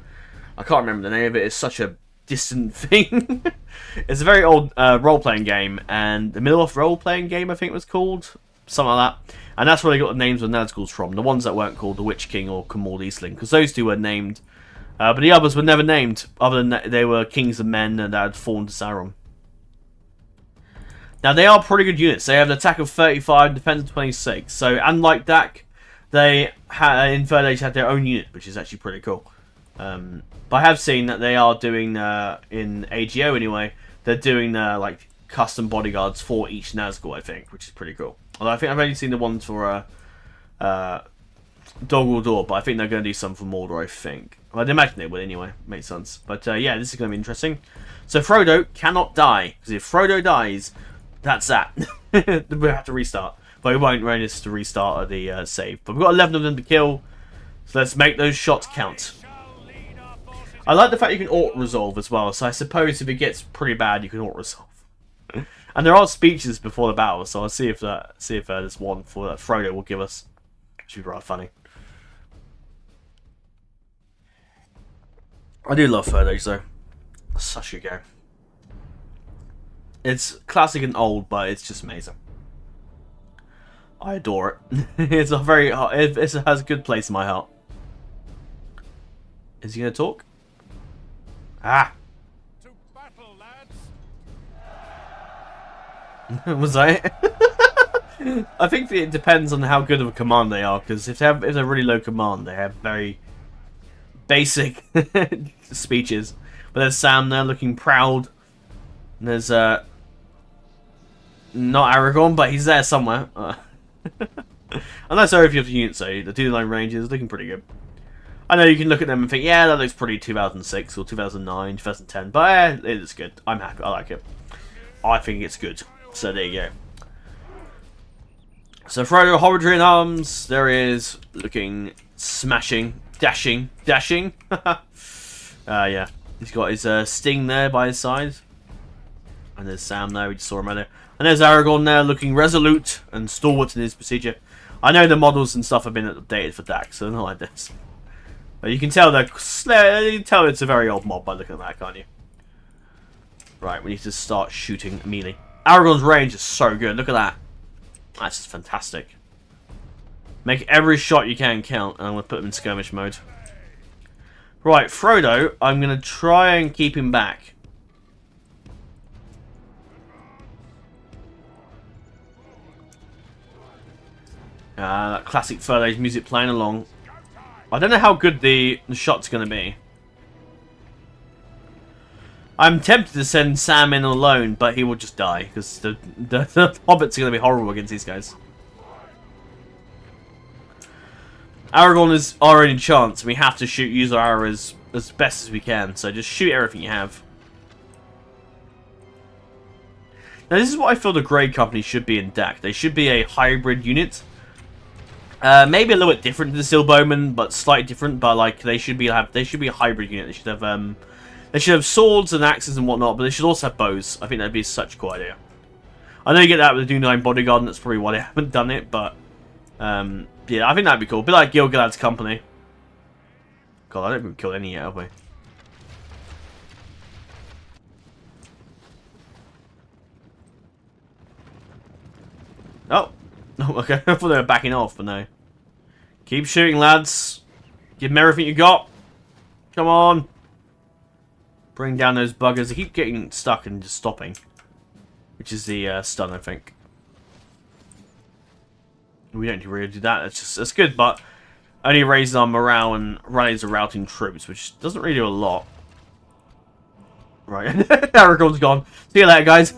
I can't remember the name of it. It's such a distant thing. It's a very old role-playing game, and the Middle-earth role-playing game, I think it was called, something like that. And that's where they got the names of Nazguls from, the ones that weren't called the Witch King or Camord Eastling, because those two were named, but the others were never named, other than that they were kings of men and that had fallen to Sauron. Now they are pretty good units. They have an attack of 35, defense of 26. So unlike DAC, they in Third Age had their own unit, which is actually pretty cool. But I have seen that they are doing, in AGO anyway, they're doing like custom bodyguards for each Nazgul, I think, which is pretty cool. Although I think I've only seen the ones for Dog Guldur, but I think they're going to do some for Mordor, I think. I'd imagine they will anyway, makes sense. But yeah, this is going to be interesting. So Frodo cannot die, because if Frodo dies, that's that. We have to restart. But it won't run us to restart the save. But we've got 11 of them to kill, so let's make those shots count. I like the fact you can auto-resolve as well, so I suppose if it gets pretty bad, you can auto-resolve. And there are speeches before the battle, so I'll see if there's one for that Frodo will give us. Should be rather funny. I do love Third Age though. Such a good game. It's classic and old, but it's just amazing. I adore it. It's a very, it has a good place in my heart. Is he gonna talk? Ah. To battle, lads. Was I? I think it depends on how good of a command they are, because if they're really low command, they have very basic speeches. But there's Sam there looking proud. And there's not Aragorn, but he's there somewhere. I'm not sorry if you have the units though. The 2-line range is looking pretty good. I know you can look at them and think, yeah, that looks pretty 2006 or 2009, 2010, but it is good. I'm happy. I like it. I think it's good. So there you go. So Frodo, Horadric in arms. There he is, looking, smashing, dashing. Yeah. He's got his Sting there by his side. And there's Sam there, we just saw him earlier. And there's Aragorn there, looking resolute and stalwart in his procedure. I know the models and stuff have been updated for Dax, so they're not like this. But you can tell it's a very old mob by looking at that, can't you? Right, we need to start shooting immediately. Aragorn's range is so good, look at that. That's just fantastic. Make every shot you can count, and I'm going to put him in skirmish mode. Right, Frodo, I'm going to try and keep him back. That classic Furley's music playing along. I don't know how good the shot's going to be. I'm tempted to send Sam in alone, but he will just die, because the hobbits are going to be horrible against these guys. Aragorn is our only chance, and we have to use our arrows as best as we can, so just shoot everything you have. Now this is what I feel the Grey Company should be in DAC. They should be a hybrid unit. Maybe a little bit different to the Steel Bowmen, but slightly different, but like they should be a hybrid unit. They should have swords and axes and whatnot, but they should also have bows. I think that'd be such a cool idea. I know you get that with the Dunedain Bodyguard, and that's probably why they haven't done it, but yeah, I think that'd be cool. A bit like Gil-galad's Company. God, I don't think we've killed any yet, have we? Oh! Oh, okay. I thought they were backing off, but no. Keep shooting, lads. Give them everything you got. Come on. Bring down those buggers. They keep getting stuck and just stopping. Which is the stun, I think. We don't really do that. That's good, but only raises our morale and rallies the routing troops, which doesn't really do a lot. Right, Aragorn's gone. See you later, guys.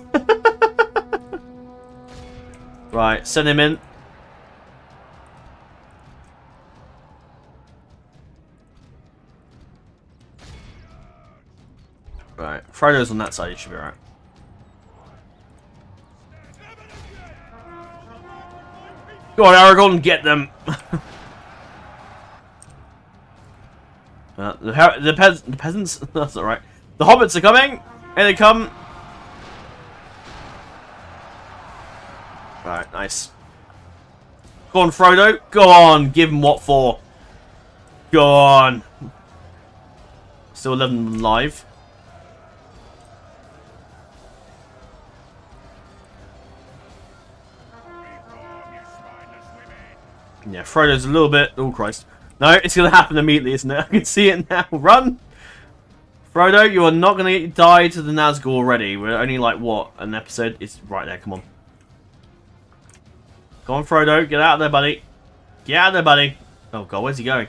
Right, send him in. Right, Frodo's on that side. He should be alright. Go on, Aragorn, get them. The peasants. That's not right. The hobbits are coming. Here they come. Right, nice. Go on, Frodo. Go on. Give him what for. Go on. Still 11 alive. Yeah, Frodo's a little bit... Oh, Christ. No, it's going to happen immediately, isn't it? I can see it now. Run! Frodo, you are not going to die to the Nazgul already. We're only like, what, an episode? It's right there, come on. Come on, Frodo. Get out of there, buddy. Get out of there, buddy. Oh, God, where's he going?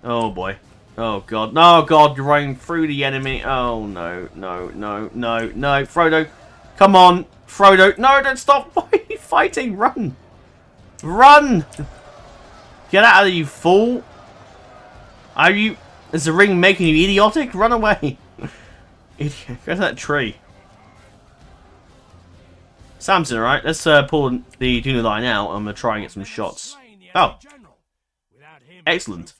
Oh, boy. Oh, God. No, God, you're running through the enemy. Oh, no, no, no, no, no. Frodo, come on. Frodo, no, don't stop. Why are you fighting? Run. Run. Get out of there, you fool. Are you... Is the ring making you idiotic? Run away. Idiot. Go to that tree. Samson, alright? Let's pull the Dunedain out. I'm going to try and get some shots. Oh. Excellent.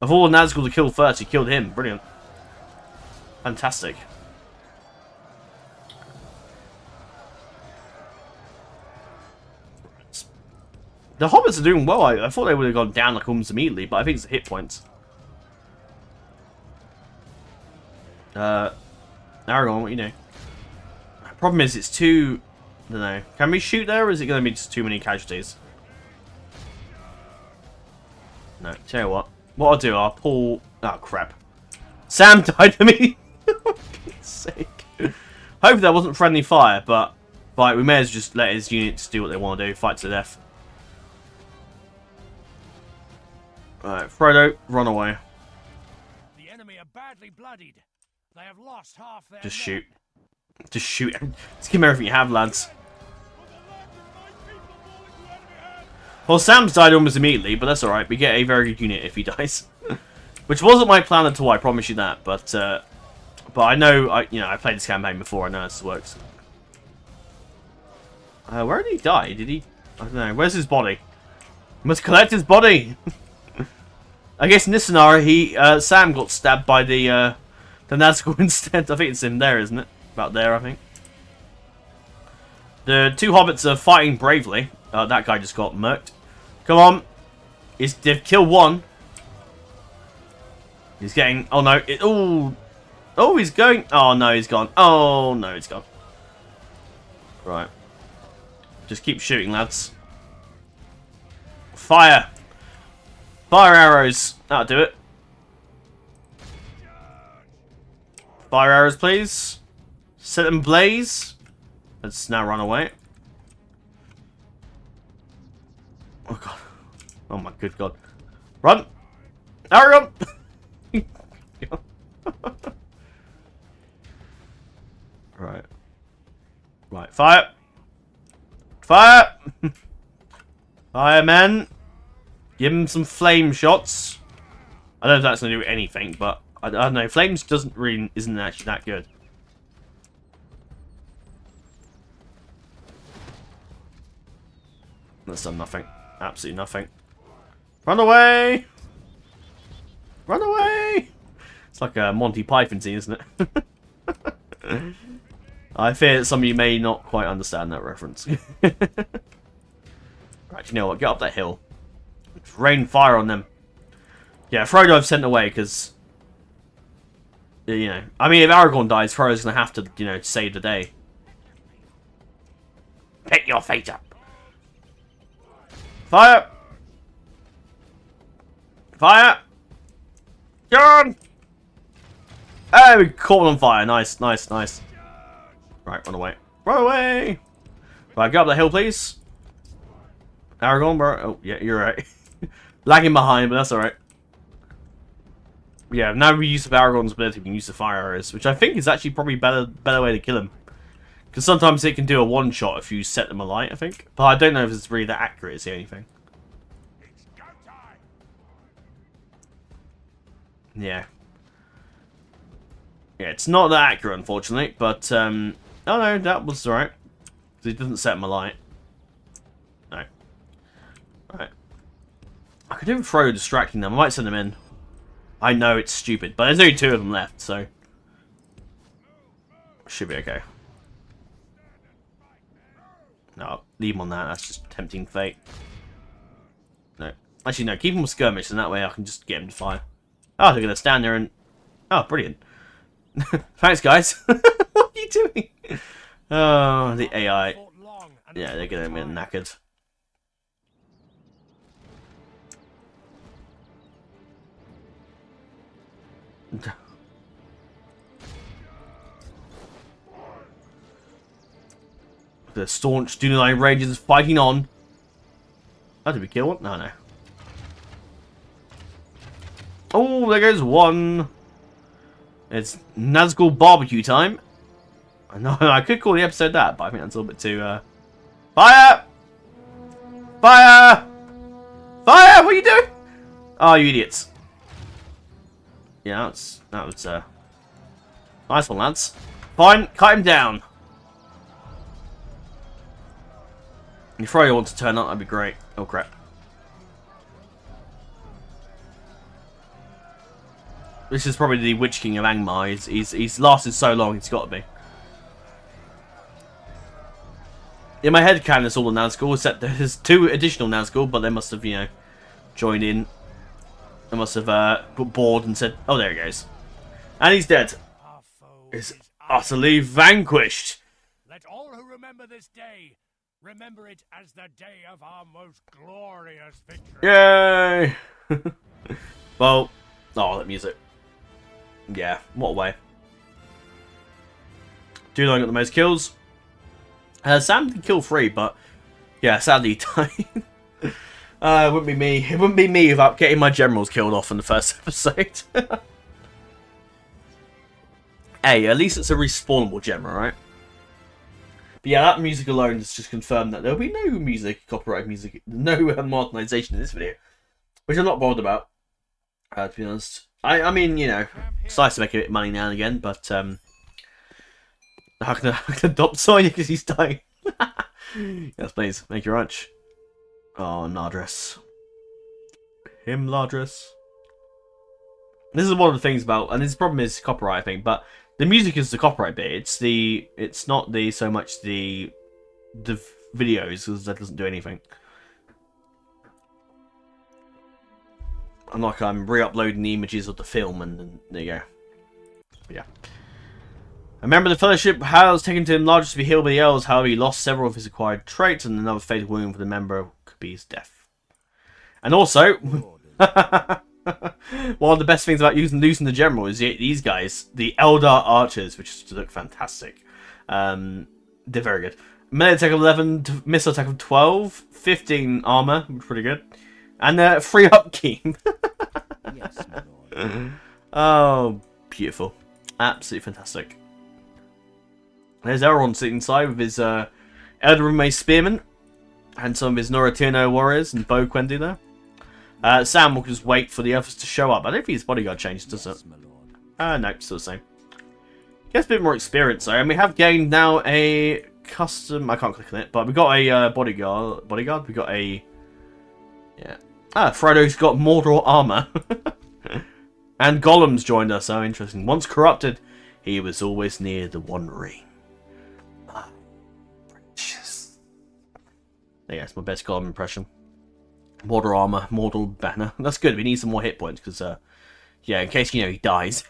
Of all the Nazgul to kill first, he killed him. Brilliant. Fantastic. The hobbits are doing well. I thought they would have gone down like almost immediately, but I think it's the hit points. Aragorn, what you know? Problem is, it's too... I don't know. Can we shoot there, or is it going to be just too many casualties? No, tell you what. What I'll do, I'll pull... Oh, crap. Sam died to me! For God's sake. Hopefully that wasn't friendly fire, but... Right, we may as well just let his units do what they want to do. Fight to the death. Alright, Frodo, run away. The enemy are badly bloodied. They have lost half their Just shoot. Just shoot. Just give me everything you have, lads. Well, Sam's died almost immediately, but that's alright. We get a very good unit if he dies. Which wasn't my plan at all, I promise you that. But I know, I played this campaign before, I know how this works. Where did he die? Did he... I don't know. Where's his body? We must collect his body! I guess in this scenario, Sam got stabbed by the the Nazgul instead. I think it's in there, isn't it? About there, I think. The two hobbits are fighting bravely. That guy just got murked. Come on. They've killed one. He's getting... Oh, no. Oh, he's going... Oh, no, he's gone. Oh, no, he's gone. Right. Just keep shooting, lads. Fire. Fire arrows. That'll do it. Fire arrows, please. Set them ablaze. Let's now run away. Oh, God. Oh, my good God. Run. Aragorn. Right. Right. Fire. Fire. Fire, men. Give him some flame shots. I don't know if that's going to do anything, but I don't know. Flames isn't actually that good. That's done nothing. Absolutely nothing. Run away! Run away! It's like a Monty Python scene, isn't it? I fear that some of you may not quite understand that reference. Right, you know what? Get up that hill. Just rain fire on them. Yeah, Frodo I've sent away because... You know, I mean, if Aragorn dies, Frodo's going to have to, you know, save the day. Pick your fate up. Fire! Fire! John! Hey, we caught one on fire. Nice, nice, nice. Right, run away. Run away! Right, go up the hill, please. Aragorn, bro. Oh, yeah, you're right. Lagging behind, but that's alright. Yeah, now we use of Aragorn's ability, we can use the fire arrows, which I think is actually probably better way to kill him. Because sometimes it can do a one-shot if you set them alight, I think. But I don't know if it's really that accurate, is the only thing. Yeah. Yeah, it's not that accurate, unfortunately, but, oh no, that was alright. Because it doesn't set them alight. No. Right. I could even throw distracting them. I might send them in. I know it's stupid, but there's only 2 of them left, so... Should be okay. No, leave them on that. That's just tempting fate. No. Actually, no. Keep them skirmish, and that way I can just get them to fire. Oh, they're going to stand there and... Oh, brilliant. Thanks, guys. What are you doing? Oh, the AI. Yeah, they're going to be knackered. The staunch Dunedain Rangers fighting on. Oh, did we kill one? No, no. Oh, there goes one. It's Nazgul barbecue time. I know I could call the episode that, but I think that's a little bit too. Fire! Fire! Fire! What are you doing? Oh, you idiots! Yeah, that was nice one, lads. Fine, cut him down. If Frodo wants to turn up, that'd be great. Oh crap. This is probably the Witch King of Angmar. He's lasted so long, he's got to be. In my head canon, it's all the Nazgul, except there's 2 additional Nazgul, but they must have, you know, joined in. They must have got bored and said, oh, there he goes. And he's dead. Is utterly vanquished. Let all who remember this day remember it as the day of our most glorious victory. Yay! Well, oh, that music. Yeah, what a way. Dunedain got the most kills. Sam did kill 3, but yeah, sadly he died. It wouldn't be me. It wouldn't be me without getting my generals killed off in the first episode. Hey, at least it's a respawnable general, right? But yeah, that music alone has just confirmed that there'll be no music, copyright music, no modernization in this video. Which I'm not bothered about, to be honest. I mean, you know, it's nice to make a bit of money now and again, but how can I adopt Sonya because he's dying? Yes, please, make your lunch. Oh, Nardris. Him, Lardris. This is one of the things about, and this problem is copyright thing, but the music is the copyright bit. It's not so much the videos, because that doesn't do anything. Unlike I'm re-uploading the images of the film, and there you go. But yeah. A member of the Fellowship has taken to him largely to be healed by the elves. However, he lost several of his acquired traits, and another fatal wound for the member could be his death. And also, one of the best things about losing the general is these guys, the Eldar archers, which look fantastic. They're very good. Melee attack of 11, missile attack of 12, 15 armor, pretty good, and 3 upkeep. Yes, my lord. Oh, beautiful. Absolutely fantastic. There's Elrond sitting inside with his Elderman Spearman and some of his Noratino warriors and Bo Quendi there. Sam will just wait for the others to show up. I don't think his bodyguard changed, does it? No, still the same. Gets a bit more experience though, and we have gained now a custom. I can't click on it, but we got a bodyguard. We got a Frodo's got Mordor armor, and Gollum's joined us. So interesting. Once corrupted, he was always near the One Ring. Yeah, it's my best Gollum impression. Mordor armor, Mordor banner. That's good. We need some more hit points because, yeah, in case he dies,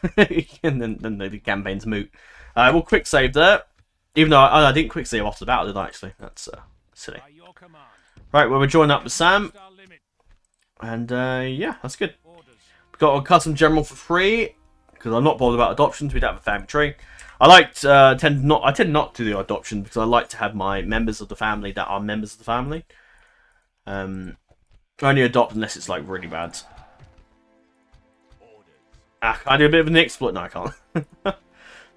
and then the campaign's moot. We'll quick save there. Even though I didn't quick save off the battle, did I? Actually, that's silly. Right, well, we're joining up with Sam, and yeah, that's good. We've got a custom general for free because I'm not bothered about adoptions. We don't have a family tree. I tend not to do adoption because I like to have my members of the family that are members of the family. Only adopt unless it's like really bad. Can I do a bit of an exploit? No, I can't.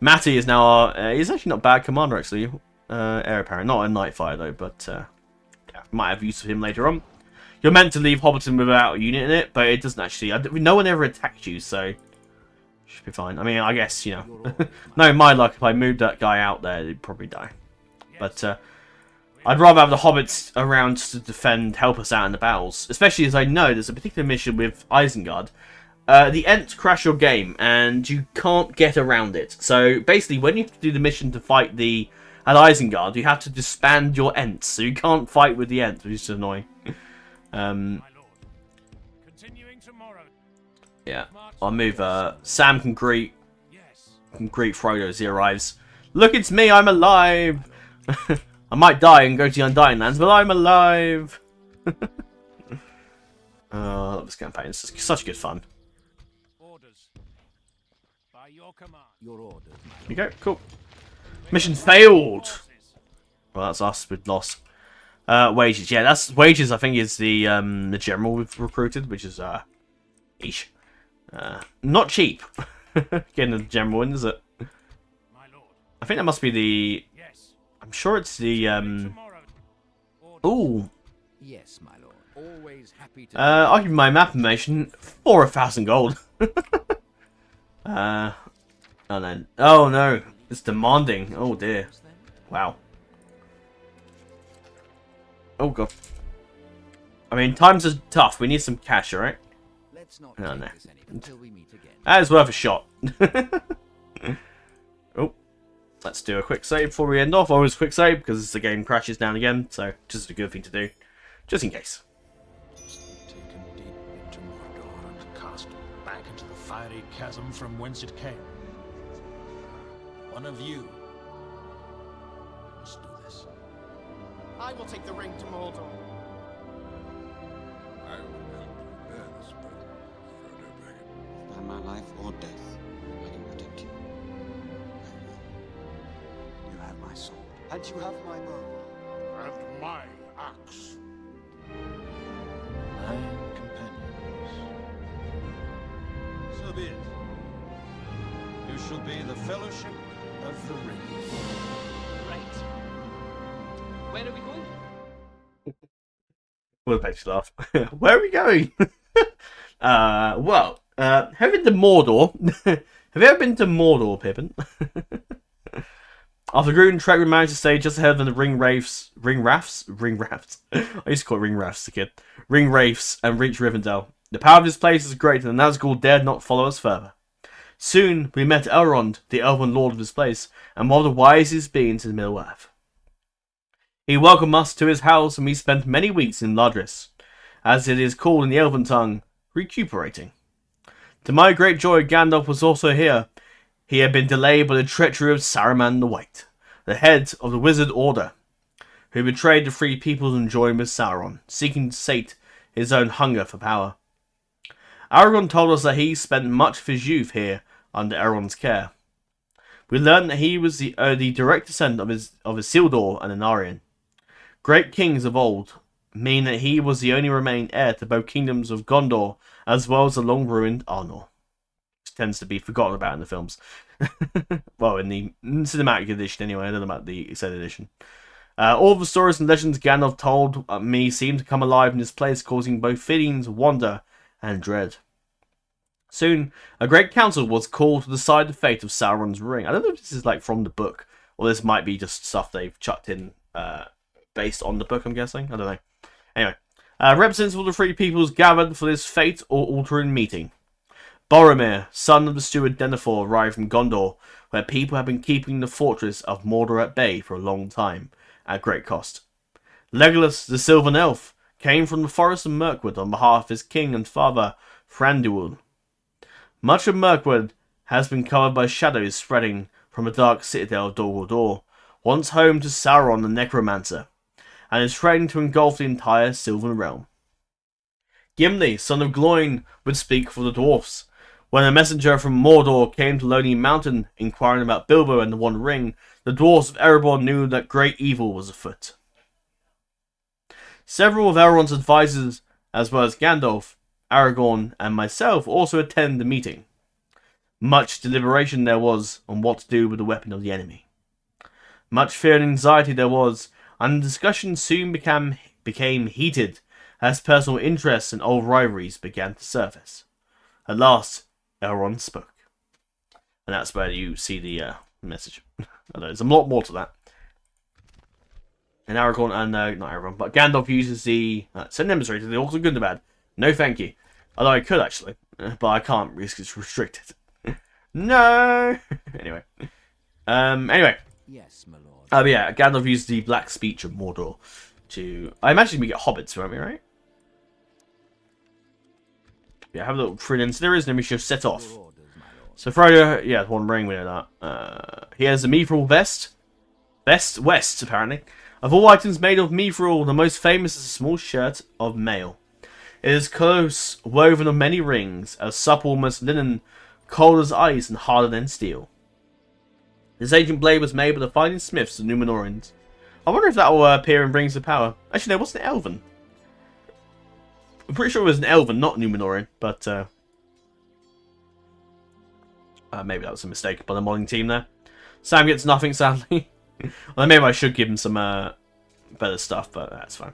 Matty is now he's actually not a bad commander actually. Heir apparent, not a Nightfire though, but yeah, might have use of him later on. You're meant to leave Hobbiton without a unit in it, but it doesn't actually. No one ever attacked you, so. Should be fine. I mean, I guess, no, my luck, if I moved that guy out there, he'd probably die. But, I'd rather have the hobbits around to help us out in the battles. Especially as I know there's a particular mission with Isengard. The Ents crash your game, and you can't get around it. So, basically, when you have to do the mission to fight at Isengard, you have to disband your Ents. So you can't fight with the Ents, which is annoying. Yeah, I'll move. Sam can greet Frodo as he arrives. Look, it's me. I'm alive. I might die and go to the Undying Lands, but I'm alive. I love this campaign. It's such good fun. Orders. By your command. Your orders. Here you go. Cool. Mission failed. Well, that's us. We've lost. Wages. Yeah, that's wages. I think is the general we've recruited, which is eesh. Not cheap. Getting the general in, is it? I think that must be the. I'm sure it's the. Ooh. Yes, my lord. Always happy to. I'll give you my map information for 1,000 gold. Oh no! Oh no! It's demanding. Oh dear! Wow. Oh god. I mean, times are tough. We need some cash, alright? Let's not No. until we meet again. That is worth a shot. Oh, let's do a quick save before we end off. Always quick save because the game crashes now and again, so just a good thing to do, just in case. Taken deep into Mordor and cast back into the fiery chasm from whence it came. One of you must do this. I will take the ring to Mordor. I will help you bear this burden, Frodo Baggins. By my life or death, I can protect you. You have my sword. And you have my bow. And my axe. 9 companions. So be it. You shall be the Fellowship of the Ring. Right. Where are we going? We'll basically laugh. Where are we going? Well, have you been to Mordor? Have you ever been to Mordor, Pippin? After Groot and Trek managed to stay just ahead of the ring rafts. I used to call it ring rafts as a kid. Ring wraiths and reach Rivendell. The power of this place is great, and the Nazgul dared not follow us further. Soon we met Elrond, the elven lord of this place, and one of the wisest beings in Middle-earth. He welcomed us to his house, and we spent many weeks in Ladris, as it is called in the elven tongue, recuperating. To my great joy, Gandalf was also here. He had been delayed by the treachery of Saruman the White, the head of the Wizard Order, who betrayed the free peoples and joined with Sauron, seeking to sate his own hunger for power. Aragorn told us that he spent much of his youth here under Elrond's care. We learned that he was the direct descendant of Isildur and Anarion. Great kings of old, mean that he was the only remaining heir to both kingdoms of Gondor as well as the long-ruined Arnor, which tends to be forgotten about in the films. Well, in the cinematic edition anyway, I don't know about the extended edition. All the stories and legends Gandalf told me seemed to come alive in this place, causing both feelings of wonder and dread. Soon, a great council was called to decide the fate of Sauron's ring. I don't know if this is like from the book, or this might be just stuff they've chucked in based on the book, I'm guessing. I don't know. Anyway, representatives of the three peoples gathered for this fate or altering meeting. Boromir, son of the steward Denethor, arrived from Gondor, where people had been keeping the fortress of Mordor at bay for a long time, at great cost. Legolas, the Sylvan Elf, came from the forest of Mirkwood on behalf of his king and father, Thranduil. Much of Mirkwood has been covered by shadows spreading from the dark citadel of Dol Guldur, once home to Sauron the Necromancer, and is threatening to engulf the entire Sylvan realm. Gimli, son of Gloin, would speak for the dwarfs. When a messenger from Mordor came to Lonely Mountain, inquiring about Bilbo and the One Ring, the dwarfs of Erebor knew that great evil was afoot. Several of Elrond's advisors, as well as Gandalf, Aragorn, and myself, also attended the meeting. Much deliberation there was on what to do with the weapon of the enemy. Much fear and anxiety there was, and the discussion soon became heated as personal interests and old rivalries began to surface. At last, Elrond spoke. And that's where you see the message. There's a lot more to that. And Aragorn, and not Aragorn, but Gandalf uses the send demonstrator, they're also good and bad. No thank you. Although I could actually, but I can't because it's restricted. No! Anyway. Yes, my lord. But yeah, Gandalf used the black speech of Mordor to... I imagine we get hobbits, won't we, right? Yeah, have a little trillion. So there is, and then we should set off. So Frodo, yeah, One Ring, we know that. He has a mithril vest. West, apparently. Of all items made of mithril, the most famous is a small shirt of mail. It is close, woven of many rings, as supple as linen, cold as ice, and harder than steel. This ancient blade was made by the finest smiths of Númenóreans. I wonder if that will appear in Rings of Power. Actually, no, it wasn't Elven. I'm pretty sure it was an Elven, not Númenórean, but maybe that was a mistake by the modding team there. Sam gets nothing, sadly. Well, maybe I should give him some better stuff, but that's fine.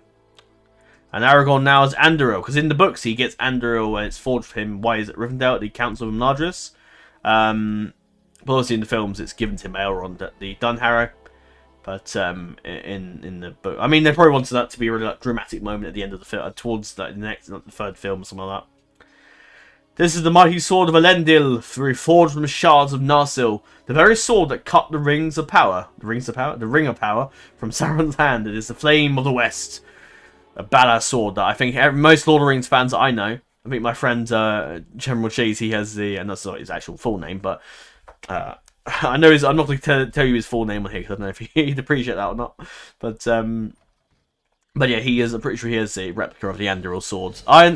And Aragorn now is Anduril, because in the books he gets Anduril when it's forged for him. Why is it Rivendell at the Council of Ladris? But obviously in the films it's given to him Elrond at the Dunharrow. But in the book, I mean, they probably wanted that to be a really dramatic moment at the end of the film, towards the next, the third film, or something like that. This is the mighty sword of Elendil, forged from the shards of Narsil, the very sword that cut the rings of power. The ring of power from Sauron's hand. It is the flame of the West. A badass sword that I think most Lord of the Rings fans that I know. I think my friend General Cheese, he has the, and that's not his actual full name, but I know I'm not going to tell you his full name on here because I don't know if he'd appreciate that or not. But yeah, he is. I'm pretty sure he has a replica of the Anduril swords. I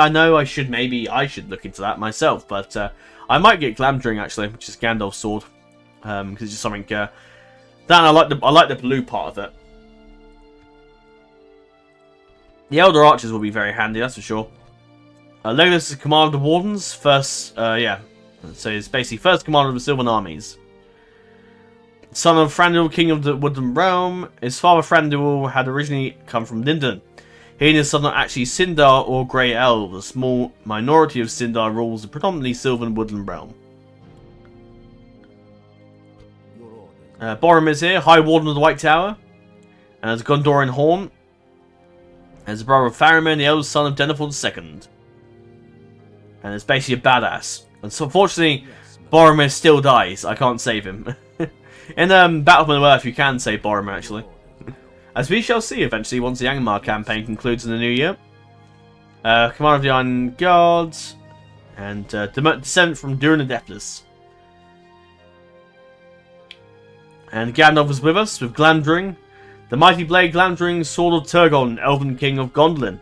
know I should look into that myself, but I might get Glamdring actually, which is Gandalf's sword, because it's just something. Dan, I like the blue part of it. The Elder Archers will be very handy, that's for sure. Legolas is commander of the Wardens, first, yeah. So he's basically first commander of the Sylvan armies. Son of Thranduil, king of the Woodland Realm. His father Thranduil had originally come from Lindon. He and his son are actually Sindar or Grey Elves. A small minority of Sindar rules the predominantly Sylvan Woodland Realm. Boromir is here, High Warden of the White Tower. And as Gondorian Horn. As the brother of Faramir, the eldest son of Denethor II. And it's basically a badass. And so unfortunately, Boromir still dies. I can't save him. In Battle of Middle-earth, you can save Boromir, actually. As we shall see eventually once the Angmar campaign concludes in the new year. Commander of the Iron Guards. And descent from Durin the Deathless. And Gandalf is with us, with Glamdring. The mighty blade Glamdring, Sword of Turgon, Elven King of Gondolin.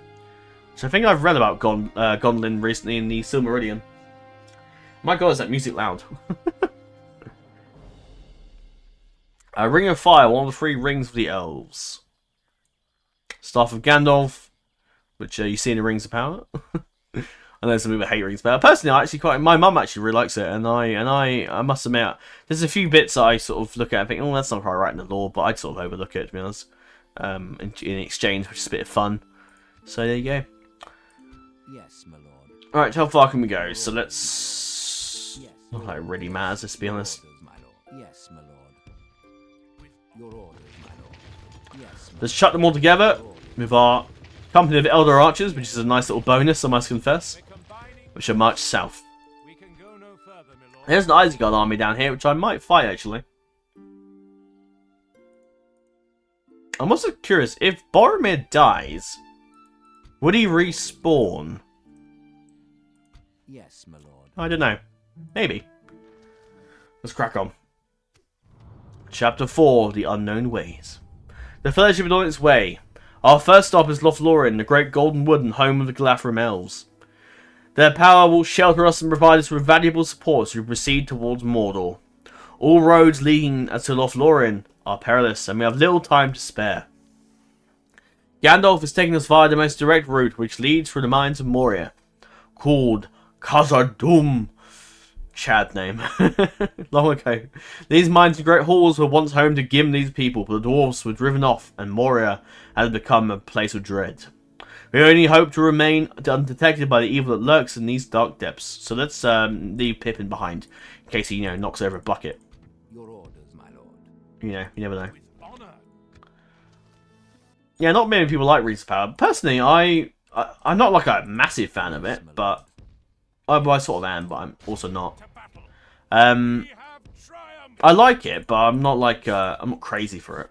So I think I've read about Gondolin recently in the Silmarillion. My god, is that music loud. Ring of Fire, one of the 3 rings of the elves. Staff of Gandalf, which you see in the Rings of Power. I know some people hate Rings of Power. Personally, I actually my mum actually really likes it, and I must admit, there's a few bits I sort of look at and think, oh, that's not quite right in the lore, but I'd sort of overlook it, to be honest. In exchange, which is a bit of fun. So there you go. Yes, my lord. Alright, how far can we go? So let's... Not like it really matters, let's be honest. Yes, my lord. Your orders, my lord. Yes, Let's chuck them all together with our company of Elder Archers, which is a nice little bonus, I must confess. Which are marched south. There's an Isengard army down here, which I might fight, actually. I'm also curious, if Boromir dies, would he respawn? Yes, my lord. I don't know. Maybe. Let's crack on. Chapter 4, The Unknown Ways. The Fellowship is on its way. Our first stop is Lothlorien, the great golden wood and home of the Galathrim elves. Their power will shelter us and provide us with valuable support as we proceed towards Mordor. All roads leading to Lothlorien are perilous, and we have little time to spare. Gandalf is taking us via the most direct route, which leads through the mines of Moria, called Khazad-dûm. Chad name. Long ago. These mines and great halls were once home to Gimli's people, but the dwarves were driven off, and Moria had become a place of dread. We only hope to remain undetected by the evil that lurks in these dark depths. So let's leave Pippin behind, in case he, knocks over a bucket. Your orders, my lord. You never know. Yeah, not many people like Rings of Power. Personally, I'm not like a massive fan of it, but I sort of am, but I'm also not. I like it, but I'm not like I'm not crazy for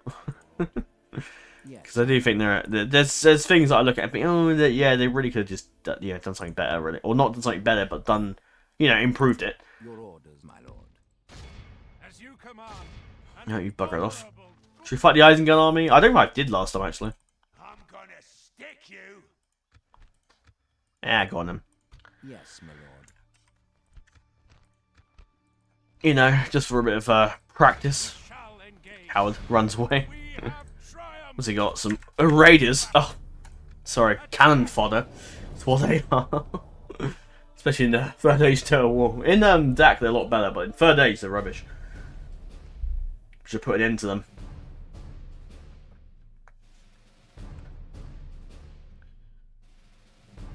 it. Because I do think there's things that I look at and think, oh, yeah, they really could have just done something better, really, or not done something better, but done, improved it. Your orders, my lord. As you command. No, you bugger off. Should we fight the Isengard army? I don't think I did last time, actually. I'm gonna stick you. Yeah, go on then. Yes, my lord. Just for a bit of practice. Howard runs away. What's he got? Some raiders. Oh, sorry, cannon fodder. That's what they are. Especially in the Third Age Total War. In DAC, they're a lot better, but in Third Age, they're rubbish. Should put an end to them.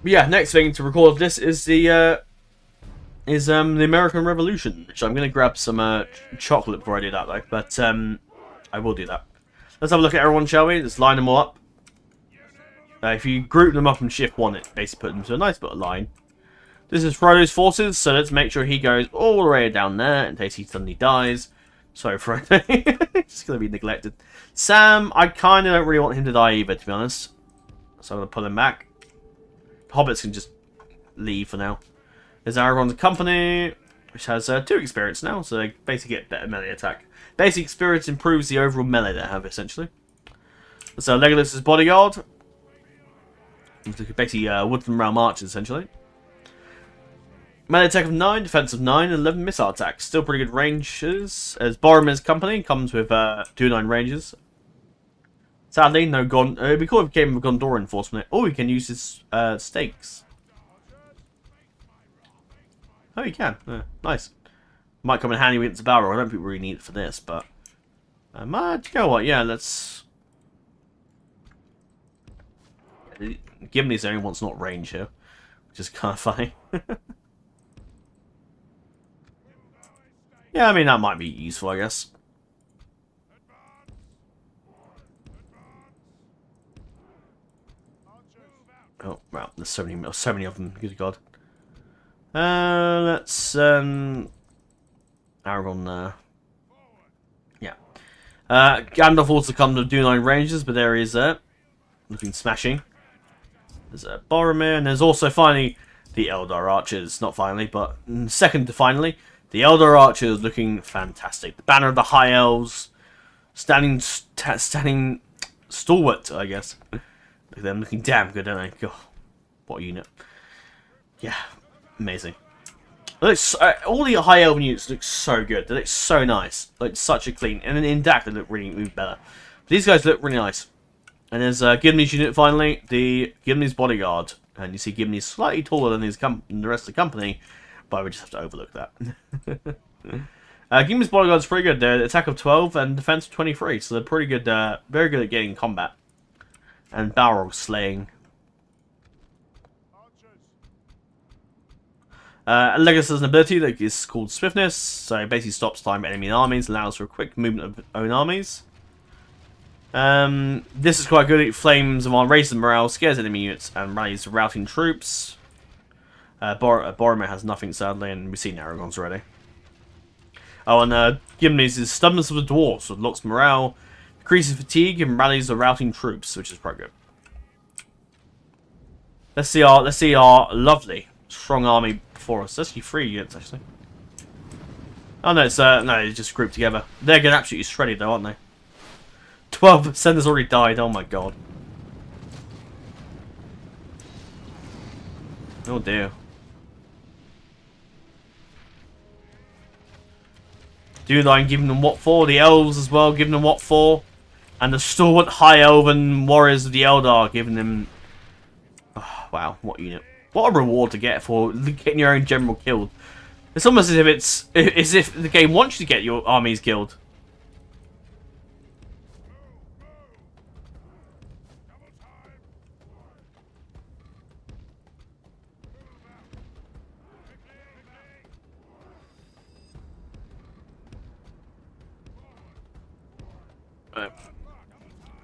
But yeah, next thing to record this is the American Revolution, which I'm going to grab some chocolate before I do that, though. But I will do that. Let's have a look at everyone, shall we? Let's line them all up. If you group them up and shift 1, it basically puts them to a nice little line. This is Frodo's forces, so let's make sure he goes all the way down there in case he suddenly dies. Sorry, Frodo. He's going to be neglected. Sam, I kind of don't really want him to die either, to be honest. So I'm going to pull him back. Hobbits can just leave for now. There's Aragorn's company, which has 2 experience now, so they basically get better melee attack. Basic experience improves the overall melee they have, essentially. So Legolas' bodyguard. Basically Woodland Realm archers, essentially. Melee attack of 9, defense of 9, and 11 missile attacks. Still pretty good ranges. As Boromir's company comes with 2-9 ranges. Sadly, no it'd be cool if it came with Gondor enforcement. Oh, he can use his stakes. Oh, you can. Nice. Might come in handy against Balrog. I don't think we really need it for this, but... do you know what? Yeah, let's... Gimli's the only one's not range here, which is kind of funny. Yeah, I mean, that might be useful, I guess. Oh, wow, there's so many of them. Good God. Let's Aragorn. Yeah. Gandalf also comes to do 9 Rangers, but there he is there, looking smashing. There's Boromir, and there's also finally the Eldar Archers. Not finally, but second to finally, the Eldar Archers looking fantastic. The banner of the High Elves, standing stalwart, I guess. Look at them looking damn good, don't they? God, what a unit! Yeah, amazing. All the High Elven units look so good. They look so nice. Like such a clean, and in DAC they look really better. But these guys look really nice. And there's Gimli's unit finally, the Gimli's bodyguard, and you see Gimli's slightly taller than the rest of the company, but we just have to overlook that. Gimli's bodyguard's pretty good. They're attack of 12 and defense of 23, so they're pretty good. Very good at getting combat and Balrog slaying. Legolas has an ability that is called Swiftness, so it basically stops time enemy armies, allows for a quick movement of own armies. This is quite good. It flames while raises morale, scares enemy units, and rallies routing troops. Boromir has nothing, sadly, and we've seen Aragorn's already. Oh, and Gimli's is Stubbornness of the Dwarves, so it locks morale, decreases fatigue, and rallies the routing troops, which is quite good. Let's see our lovely strong army before us. That's actually 3 units, actually. Oh no, it's no, they're just grouped together. They're getting absolutely shredded, though, aren't they? 12% has already died. Oh my god. Oh dear. Dunedain giving them what for? The elves as well giving them what for? And the stalwart high elven warriors of the Eldar giving them. Oh, wow, what unit! What a reward to get for getting your own general killed. It's almost as if the game wants you to get your armies killed.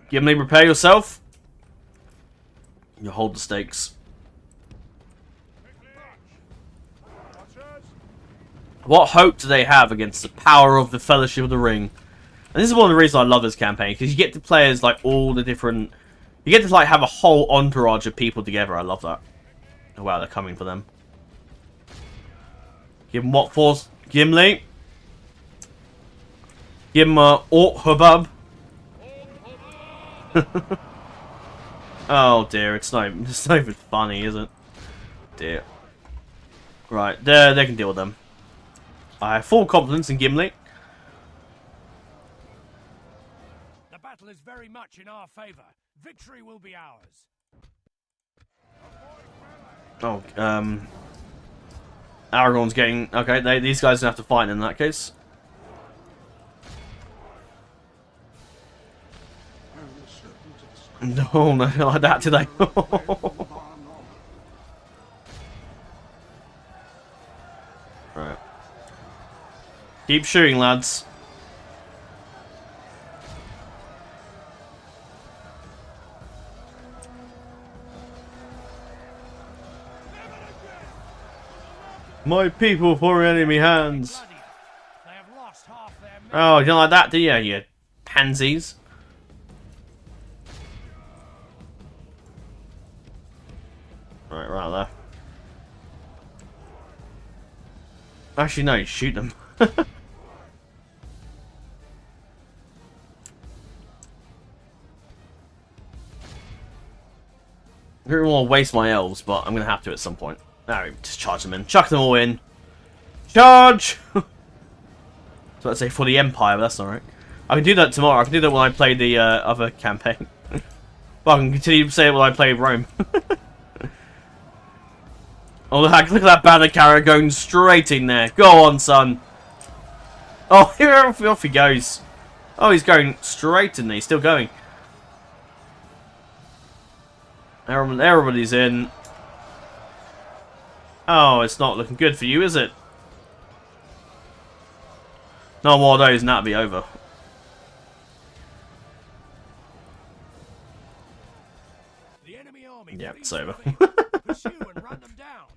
Gimli, prepare yourself. You hold the stakes. What hope do they have against the power of the Fellowship of the Ring? And this is one of the reasons I love this campaign, because you get to play as like all the different. You get to like have a whole entourage of people together. I love that. Oh wow, they're coming for them. Give him what for, Gimli? Give him Ort Hubbub. Oh dear, it's not even funny, is it? Dear. Right, they can deal with them. I have full confidence in Gimli. The battle is very much in our favor. Victory will be ours. Oh, Aragorn's getting... Okay, these guys are going to have to fight in that case. No, not like that today. Right. Keep shooting, lads. My people for enemy hands. Oh, you don't like that, do you? You pansies. Right there. Actually, no, shoot them. I don't want to waste my elves, but I'm going to have to at some point. No, just charge them in. Chuck them all in. Charge! So let's say for the Empire, but that's alright. I can do that tomorrow. I can do that when I play the other campaign. But I can continue to say it when I play Rome. Oh, look at that banner carrier going straight in there. Go on, son. Oh, off he goes. Oh, he's going straight in there. He's still going. Everybody's in. Oh, it's not looking good for you, is it? No more of those and that'll be over. The enemy army Yeah, it's over. Pursue and run them down.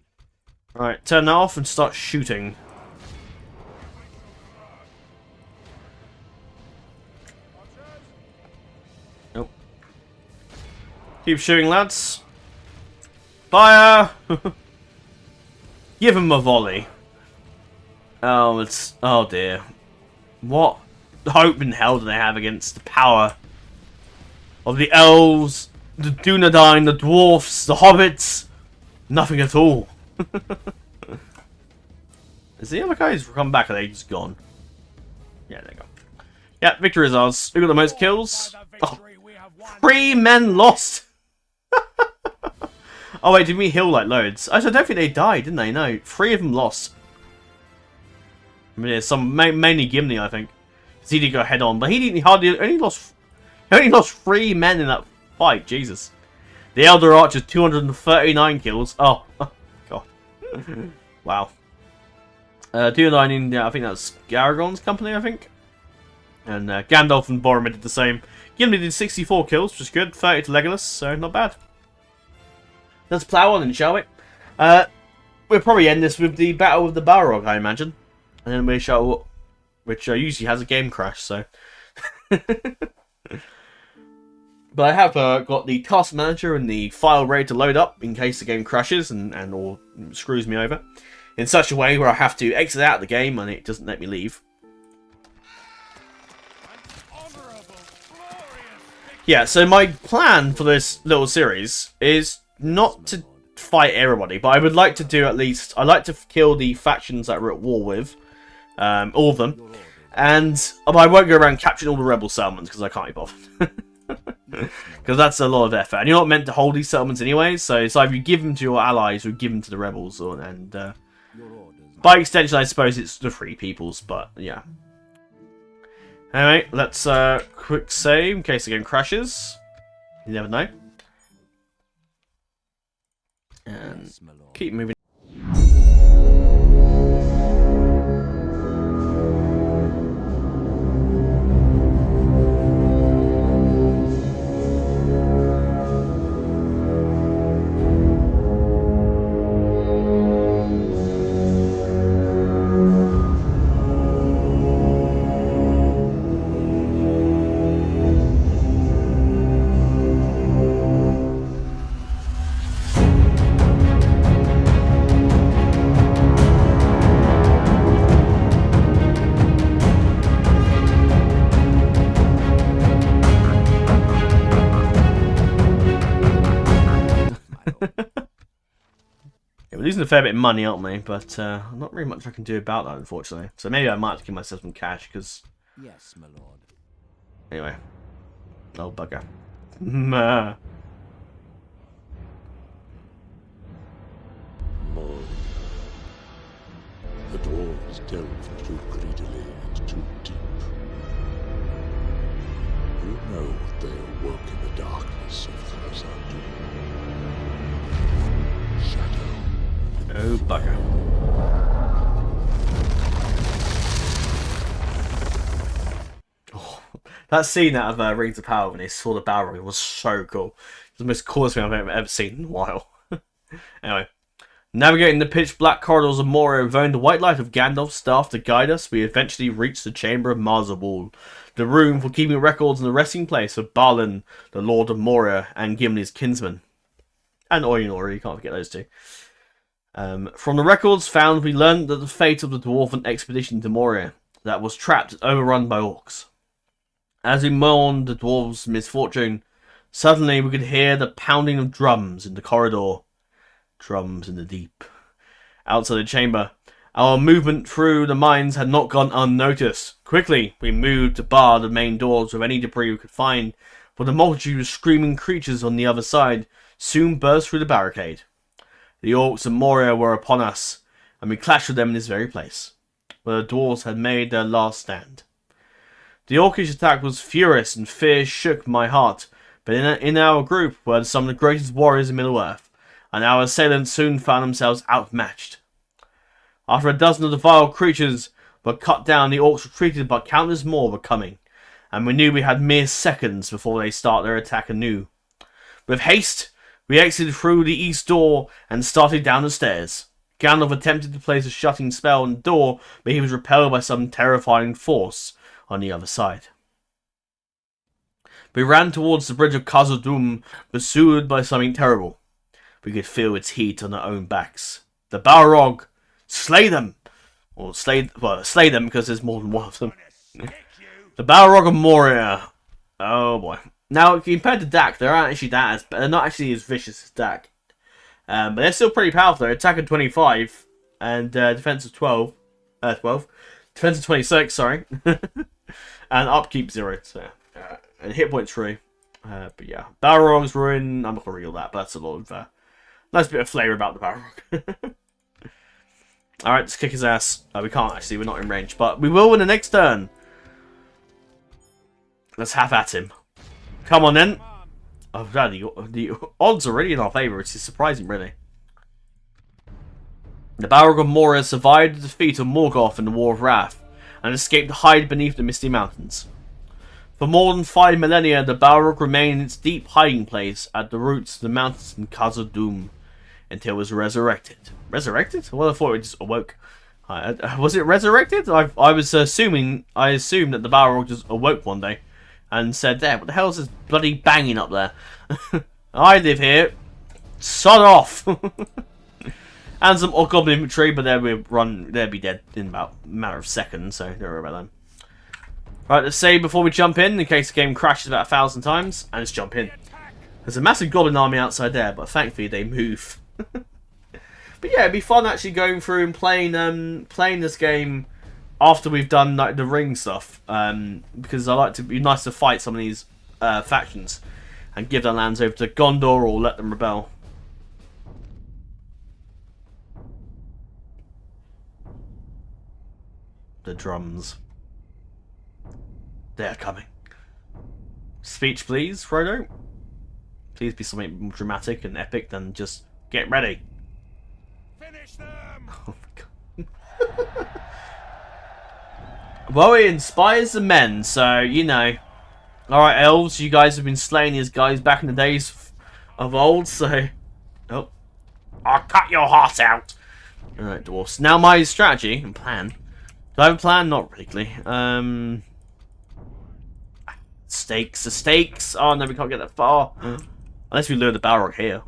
Alright, turn that off and start shooting. Nope. Keep shooting, lads. Fire! Give him a volley. Oh, it's... Oh, dear. What hope in hell do they have against the power of the elves, the Dunedain, the dwarfs, the hobbits? Nothing at all. Is the other guys come back? Or are they just gone? Yeah, there you go. Yeah, victory is ours. Who got the most kills? Oh, 3 men lost. Oh wait, did we heal like loads? Actually, I don't think they died, didn't they? No, 3 of them lost. I mean, there's some mainly Gimli, I think. He did go head on, but he didn't only lost 3 men in that fight. Jesus. The Elder Archer 239 kills. Oh, god. Wow. 209, yeah, I think that's Aragorn's company, I think. And Gandalf and Boromir did the same. Gimli did 64 kills, which is good. 30 to Legolas, so not bad. Let's plow on, shall we? We'll probably end this with the Battle of the Balrog, I imagine. And then we shall... Which usually has a game crash, so... But I have got the task manager and the file ready to load up in case the game crashes and or screws me over. In such a way where I have to exit out of the game and it doesn't let me leave. Yeah, so my plan for this little series is not to fight everybody, but I would like to do at least... I'd like to kill the factions that we're at war with. All of them. And I won't go around capturing all the rebel settlements because I can't be bothered. Because that's a lot of effort. And you're not meant to hold these settlements anyway, so it's either you give them to your allies or give them to the rebels. By extension, I suppose it's the free peoples, but yeah. Anyway, let's quick save in case the game crashes. You never know. And keep moving. Losing a fair bit of money, aren't we? But not very much I can do about that, unfortunately. So maybe I might have to give myself some cash, because... Yes, my lord. Anyway. Oh, bugger. Moria. The dwarves delved too greedily and too deep. You know what they awoke in the darkness of Khazad. Shadow. Oh, bugger. Oh, that scene out of Rings of Power when they saw the Balrog was so cool. It's the most coolest thing I've ever seen in a while. Anyway. Navigating the pitch-black corridors of Moria with only the white light of Gandalf's staff to guide us, we eventually reached the Chamber of Nazgul, the room for keeping records and the resting place of Balin, the Lord of Moria, and Gimli's kinsman. And Oinori, you can't forget those two. From the records found, we learned that the fate of the dwarven expedition to Moria that was trapped and overrun by orcs. As we mourned the dwarves' misfortune, suddenly we could hear the pounding of drums in the corridor. Drums in the deep. Outside the chamber, our movement through the mines had not gone unnoticed. Quickly, we moved to bar the main doors with any debris we could find, for the multitude of screaming creatures on the other side soon burst through the barricade. The orcs of Moria were upon us, and we clashed with them in this very place, where the dwarves had made their last stand. The orcish attack was furious, and fear shook my heart, but in our group were some of the greatest warriors in Middle-earth, and our assailants soon found themselves outmatched. After a dozen of the vile creatures were cut down, the orcs retreated, but countless more were coming, and we knew we had mere seconds before they start their attack anew. With haste, we exited through the east door and started down the stairs. Gandalf attempted to place a shutting spell on the door, but he was repelled by some terrifying force on the other side. We ran towards the bridge of Khazad-dûm, pursued by something terrible. We could feel its heat on our own backs. The Balrog! Slay them! Or slay them because there's more than one of them. The Balrog of Moria. Oh boy. Now, compared to Dak, they're not actually as vicious as Dak. But they're still pretty powerful. They're attack of 25 and defense of 12. Defense of 26, sorry. And upkeep 0. So, and hit points 3. But yeah, Balrog's Ruin. I'm not gonna reveal that, but that's a lot of nice bit of flavour about the Balrog. Alright, let's kick his ass. We can't actually, we're not in range, but we will in the next turn. Let's have at him. Come on then. Oh, the odds are really in our favour. It's surprising, really. The Balrog of Moria survived the defeat of Morgoth in the War of Wrath and escaped to hide beneath the Misty Mountains. For more than 5 millennia, the Balrog remained in its deep hiding place at the roots of the mountains in Khazad-dûm until it was resurrected. Resurrected? Well, I thought it just awoke. Was it resurrected? I assumed that the Balrog just awoke one day and said, "There, what the hell is this bloody banging up there? I live here. Sod off!" And some goblin infantry, but they'll be dead in about a matter of seconds, so don't worry about them. Right, let's save before we jump in case the game crashes about 1,000 times, and let's jump in. There's a massive goblin army outside there, but thankfully they move. But yeah, it'd be fun actually going through and playing this game after we've done like the ring stuff, because I like to be nice to fight some of these factions and give their lands over to Gondor or let them rebel. The drums. They're coming. Speech, please, Frodo. Please be something more dramatic and epic than just get ready. Finish them! Oh my god. Well, it inspires the men, so, you know. Alright, elves, you guys have been slaying these guys back in the days of old, so... Oh. I'll cut your heart out! Alright, dwarfs. Now my strategy and plan. Do I have a plan? Not really. Stakes. The stakes! Oh no, we can't get that far. Unless we lure the Balrog here.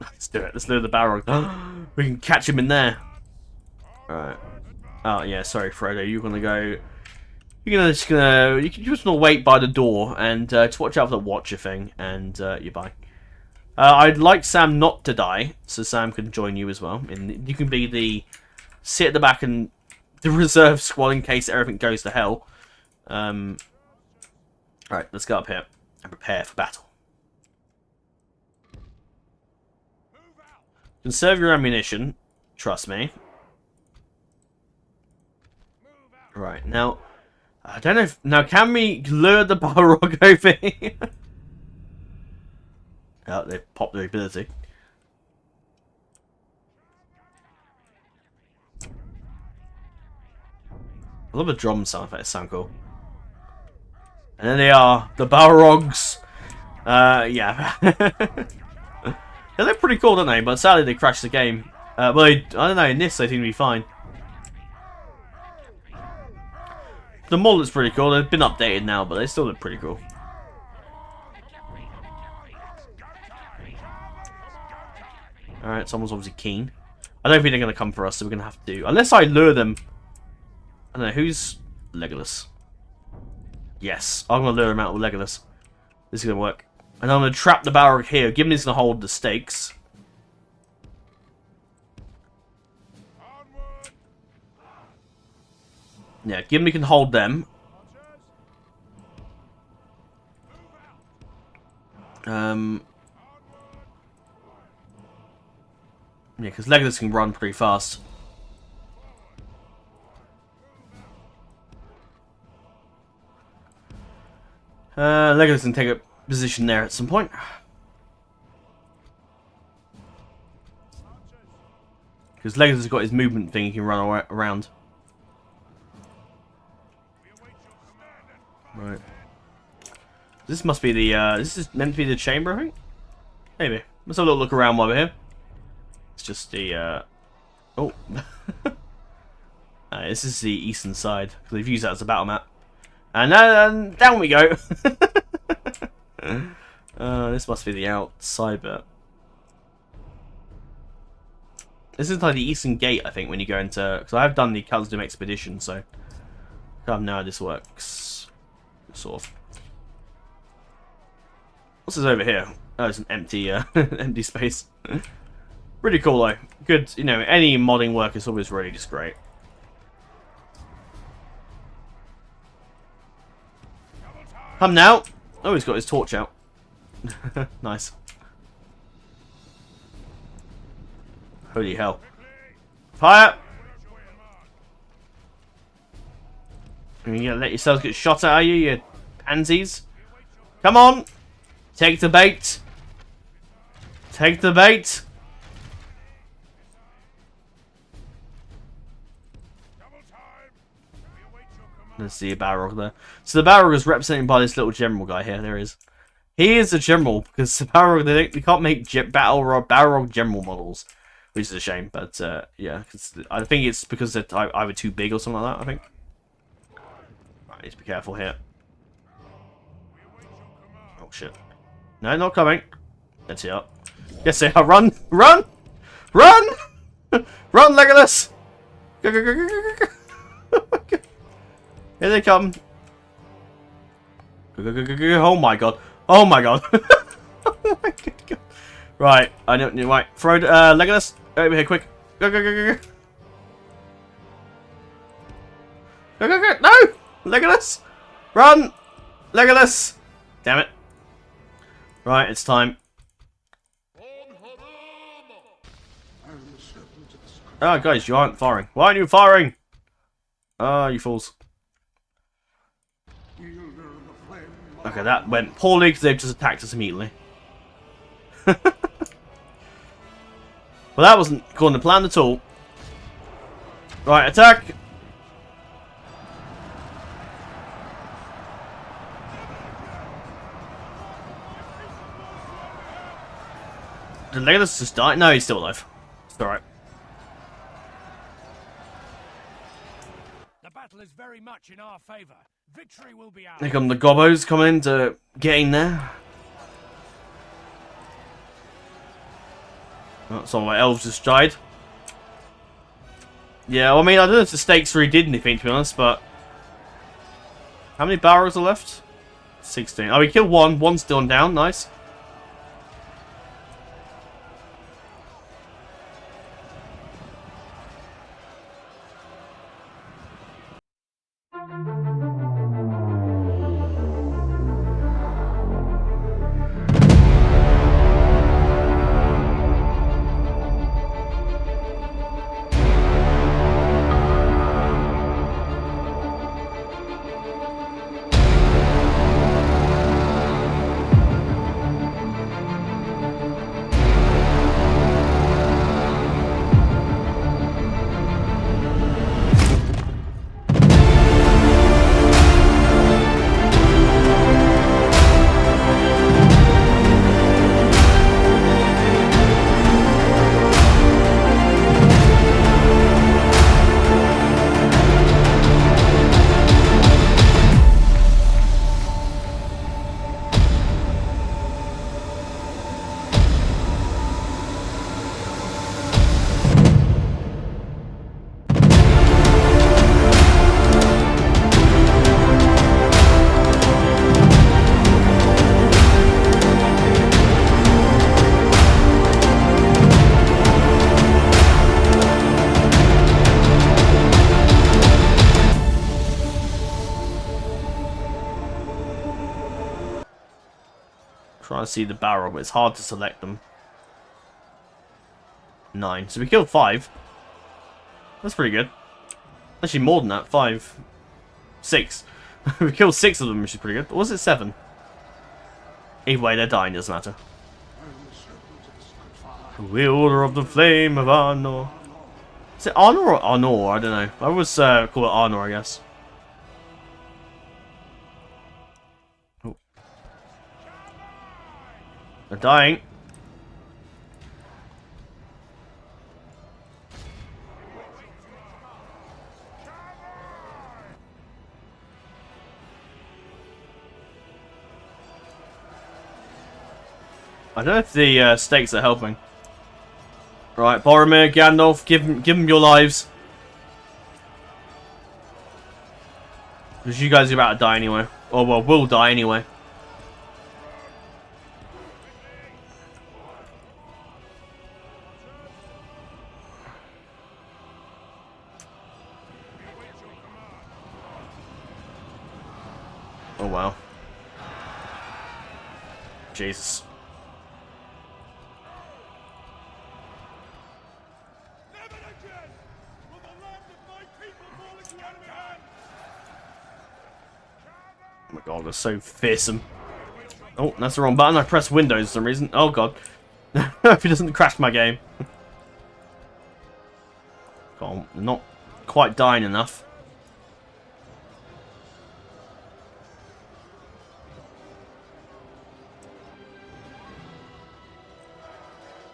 Let's do it. Let's lure the Balrog. We can catch him in there. Alright. Oh yeah, sorry Frodo, you're gonna go. You just wanna wait by the door and just watch out for the watcher thing, and you're bye. I'd like Sam not to die, so Sam can join you as well. And you can be the sit at the back and the reserve squad in case everything goes to hell. Alright, let's go up here and prepare for battle. Conserve your ammunition, trust me. Right, now, I don't know if... Now, can we lure the Balrog over here? Oh, they've popped their ability. I love the drum sound effects, sound cool. And then they are, the Balrogs. Yeah. They look pretty cool, don't they? But sadly they crashed the game. Well, I don't know, in this they seem to be fine. The mod looks pretty cool. They've been updated now, but they still look pretty cool. Alright, someone's obviously keen. I don't think they're going to come for us, so we're going to have to... Unless I lure them... I don't know, who's Legolas? Yes, I'm going to lure him out with Legolas. This is going to work. And I'm going to trap the Balrog here. Gimli's going to hold the stakes. Yeah, Gimli can hold them. Yeah, because Legolas can run pretty fast. Legolas can take a position there at some point. Because Legolas has got his movement thing, he can run around. Right. This must be the, this is meant to be the chamber, I think? Maybe. Let's have a little look around while we're here. It's just the, Oh. This is the eastern side, because they've used that as a battle map. And then down we go. This must be the outside bit. This is like the eastern gate, I think, when you go into... Because I have done the Khazad-dûm expedition, so... I have no idea how this works. Sort of. What's this over here? Oh, it's an empty, empty space. Really cool, though. Good, you know, any modding work is always really just great. Come now! Oh, he's got his torch out. Nice. Holy hell. Fire! You're gonna let yourselves get shot at, are you, you pansies? Come on! Take the bait! Take the bait! Let's see a Balrog there. So the Balrog is represented by this little general guy here. There he is. He is a general because the Balrog they can't make Balrog general models, which is a shame. But yeah, I think it's because they're either too big or something like that. I think. Right, need to be careful here. Oh shit! No, not coming. Let's see up. Yes, they are. Run! Run! Run! Run, Legolas! Go, go, go, go, go, go. Oh my god. Here they come. Go, go, go, go, go. Oh my god. Oh my god. Oh my god. Right, I don't know. Right, throw Legolas over here quick. Go, go, go, go, go. Go, go, go. No! Legolas! Run! Legolas! Damn it. Right, it's time. Oh, guys, you aren't firing. Why aren't you firing? Ah, you fools. Okay, that went poorly because they've just attacked us immediately. Well, that wasn't according to plan at all. Right, attack! Did Legolas just die? No, he's still alive. It's alright. The battle is very much in our favor. Victory will be ours. Here come the gobos coming to get in there. Oh, some of my elves just died. Yeah, well, I mean, I don't know if the stakes really did anything, to be honest, but... How many Balrogs are left? 16. Oh, we killed one. One's still down. Nice. Trying to see the Balrog, but it's hard to select them. 9. So we killed 5. That's pretty good. Actually, more than that. 5. 6. We killed 6 of them, which is pretty good. Or was it 7? Either way, they're dying, doesn't matter. Wielder of the Flame of Arnor. Is it Arnor or Arnor? I don't know. I always call it Arnor, I guess. Oh. They're dying. I don't know if the stakes are helping. Right, Boromir, Gandalf, give them your lives. Because you guys are about to die anyway. Or, well, will die anyway. Oh, wow. Jesus. Oh my god, they're so fearsome. Oh, that's the wrong button. I pressed Windows for some reason. Oh god. If it doesn't crash my game. God, I'm not quite dying enough.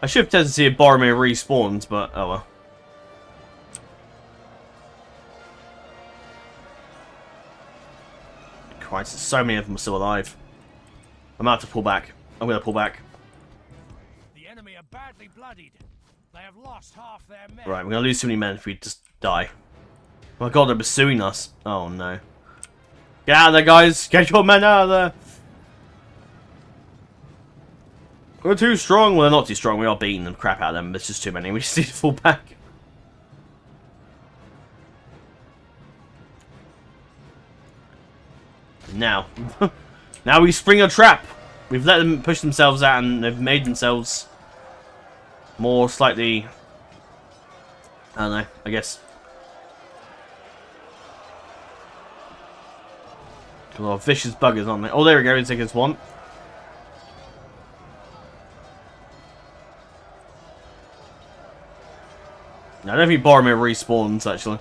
I should have tested to see if Boromir respawns, but oh well. Christ, so many of them are still alive. I'm about to pull back. I'm going to pull back. The enemy are badly bloodied. They have lost half their men. Right, we're going to lose too many men if we just die. Oh my god, they're pursuing us. Oh no. Get out of there, guys! Get your men out of there! We're too strong. Well, they're not too strong. We are beating the crap out of them. There's just too many. We just need to fall back. Now. Now we spring a trap. We've let them push themselves out and they've made themselves more slightly... I don't know, I guess. A lot of vicious buggers, aren't they? Oh, there we go. It's like it's one. I don't think Boromir respawns, actually.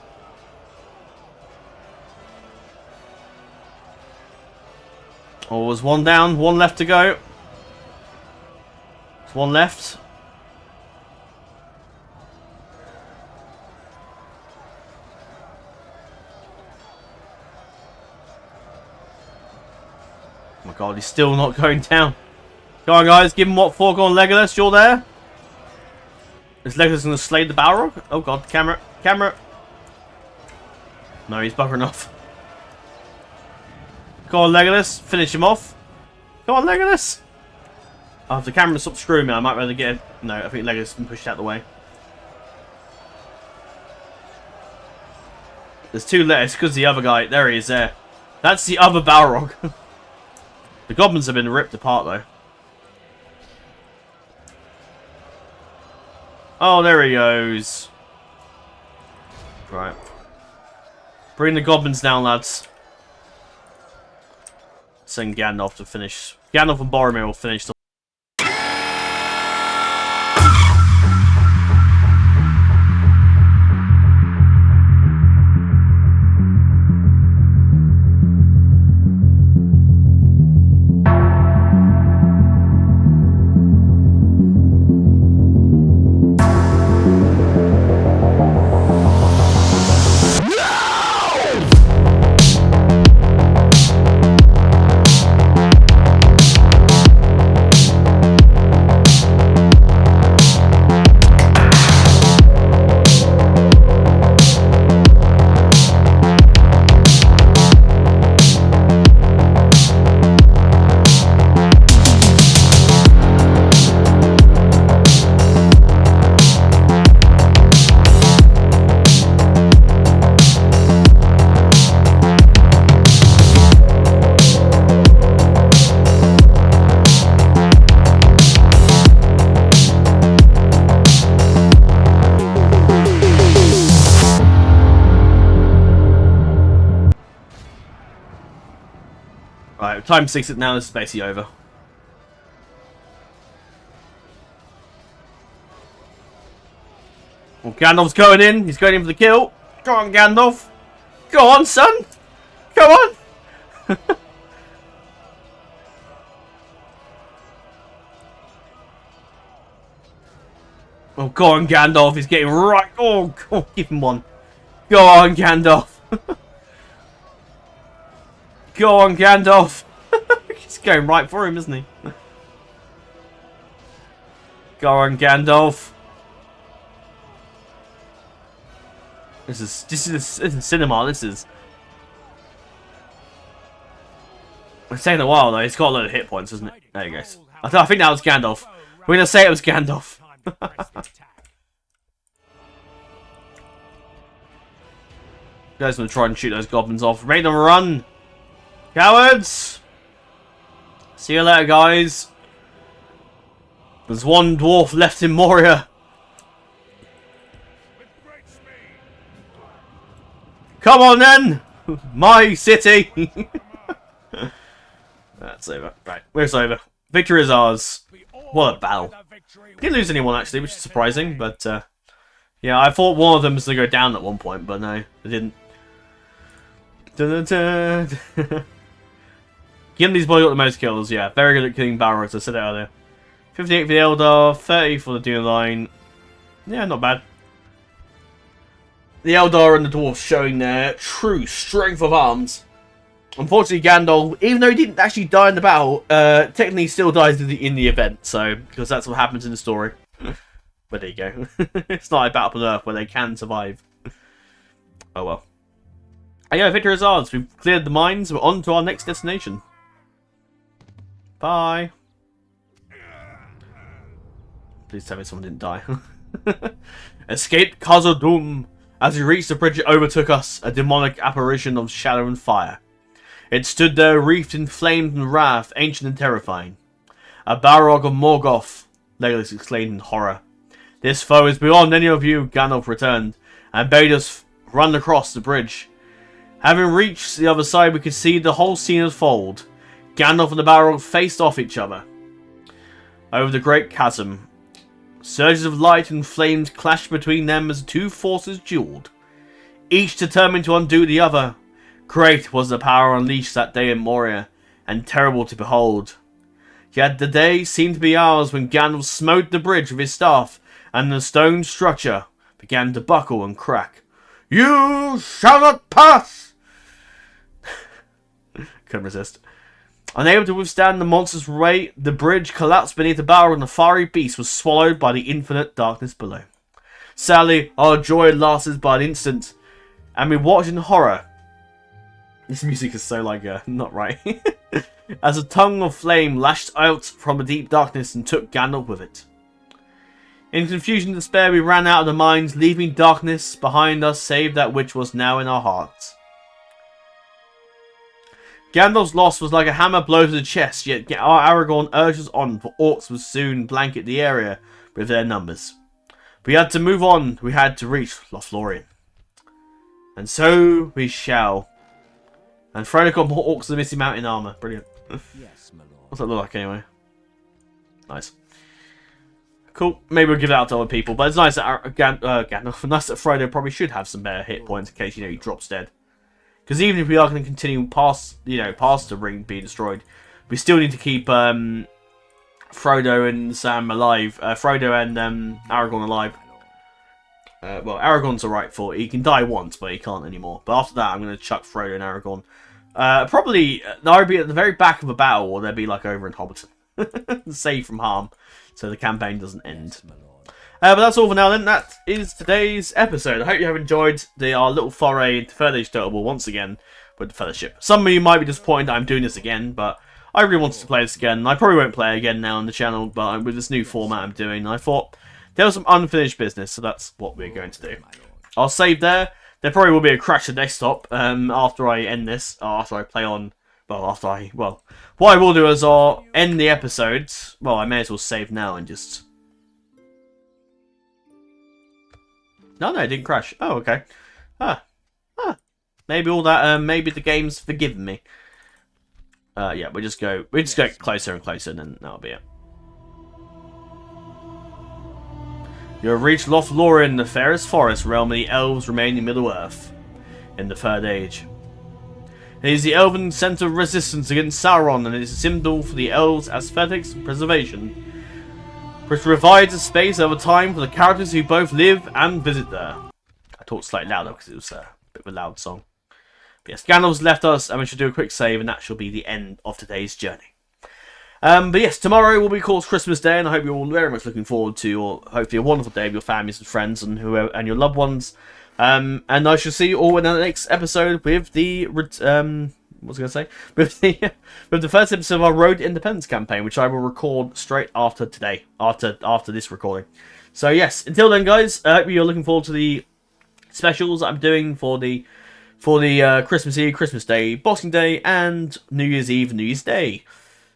Oh, there's one down, one left to go. There's one left. Oh my god, he's still not going down. Come on, guys, give him what for. Go on, Legolas, you're there. Is Legolas going to slay the Balrog? Oh god, camera, camera. No, he's buggering off. Go on, Legolas, finish him off. Come on, Legolas. Oh, if the camera stops screwing me, I might be able to get it. No, I think Legolas has been pushed out of the way. There's two letters because the other guy, there he is there. That's the other Balrog. The goblins have been ripped apart though. Oh, there he goes. Right. Bring the goblins down, lads. Send Gandalf to finish. Gandalf and Boromir will finish the... Right, time 6 now, this is basically over. Well, Gandalf's going in. He's going in for the kill. Go on, Gandalf. Go on, son. Go on. Oh, go on, Gandalf. He's getting right. Oh, go, give him one. Go on, Gandalf. Go on, Gandalf. He's going right for him, isn't he? Go on, Gandalf. This is cinema. This is. It's taking a while though. It's got a load of hit points, isn't it? There you go. I think that was Gandalf. We're gonna say it was Gandalf. You guys gonna try and shoot those goblins off. Make them run! Cowards! See you later, guys. There's one dwarf left in Moria. Come on then! My city! That's over. Right, it's over. Victory is ours. What a battle. We didn't lose anyone actually, which is surprising, but yeah, I thought one of them was going to go down at one point, but no, they didn't. Dun, dun, dun. Gimli's boy got the most kills, yeah. Very good at killing Balrog, as I said it earlier. 58 for the Eldar, 30 for the Dune Line. Yeah, not bad. The Eldar and the Dwarves showing their true strength of arms. Unfortunately, Gandalf, even though he didn't actually die in the battle, technically still dies in the event, so, because that's what happens in the story. But there you go. It's not like Battle on Earth where they can survive. Oh well. And yeah, victory is ours. We've cleared the mines. We're on to our next destination. Bye. Please tell me someone didn't die. Escaped Khazad-dûm. As we reached the bridge, it overtook us, a demonic apparition of shadow and fire. It stood there, wreathed in flames and wrath, ancient and terrifying. A Balrog of Morgoth, Legolas exclaimed in horror. This foe is beyond any of you, Gandalf returned, and bade us run across the bridge. Having reached the other side, we could see the whole scene unfold. Gandalf and the Balrog faced off each other. Over the great chasm, surges of light and flames clashed between them as the two forces duelled, each determined to undo the other. Great was the power unleashed that day in Moria, and terrible to behold. Yet the day seemed to be ours when Gandalf smote the bridge with his staff, and the stone structure began to buckle and crack. You shall not pass! Couldn't resist. Unable to withstand the monster's weight, the bridge collapsed beneath the Balrog and the fiery beast was swallowed by the infinite darkness below. Sadly, our joy lasted but an instant, and we watched in horror. This music is so, like, not right. As a tongue of flame lashed out from the deep darkness and took Gandalf with it. In confusion and despair, we ran out of the mines, leaving darkness behind us save that which was now in our hearts. Gandalf's loss was like a hammer blow to the chest, yet our Aragorn urged us on, for orcs would soon blanket the area with their numbers. We had to move on, we had to reach Lothlorien. And so we shall. And Frodo got more orcs than Misty Mountain armor. Brilliant. Yes, my lord. What's that look like anyway? Nice. Cool. Maybe we'll give it out to other people, but it's nice that nice that Frodo probably should have some better hit points in case, you know, he drops dead. Because even if we are going to continue past, you know, past the ring being destroyed, we still need to keep Frodo and Sam alive. Frodo and Aragorn alive. Well, Aragorn's alright for it. He can die once, but he can't anymore. But after that, I'm going to chuck Frodo and Aragorn. Probably, they'll be at the very back of a battle, or they'll be like over in Hobbiton. Safe from harm, so the campaign doesn't end. But that's all for now then. That is today's episode. I hope you have enjoyed our little foray into Third Age Total War once again with the Fellowship. Some of you might be disappointed that I'm doing this again, but I really wanted to play this again. I probably won't play it again now on the channel, but with this new format I'm doing, I thought there was some unfinished business, so that's what we're going to do. I'll save there. There probably will be a crash to desktop after I end this, or after I play on. Well, what I will do is I'll end the episode. Well, I may as well save now and just. No, it didn't crash. Oh, okay. Maybe all that. Maybe the game's forgiven me. Yeah, we just go closer and closer, and then that'll be it. You have reached Lothlorien, the fairest forest realm of the elves remaining in Middle-earth, in the Third Age. It is the elven centre of resistance against Sauron, and it is a symbol for the elves' aesthetics and preservation, which provides a space over time for the characters who both live and visit there. I talked slightly louder because it was a bit of a loud song. But yes, Gandalf's left us, and we should do a quick save, and that shall be the end of today's journey. But yes, tomorrow will be, of course, Christmas Day, and I hope you're all very much looking forward to, or hopefully a wonderful day with your families and friends and whoever and your loved ones. And I shall see you all in the next episode with the what was I going to say? With the first episode of our Road to Independence campaign, which I will record straight after today, after this recording. So yes, until then, guys, I hope you're looking forward to the specials that I'm doing for the Christmas Eve, Christmas Day, Boxing Day, and New Year's Eve, New Year's Day.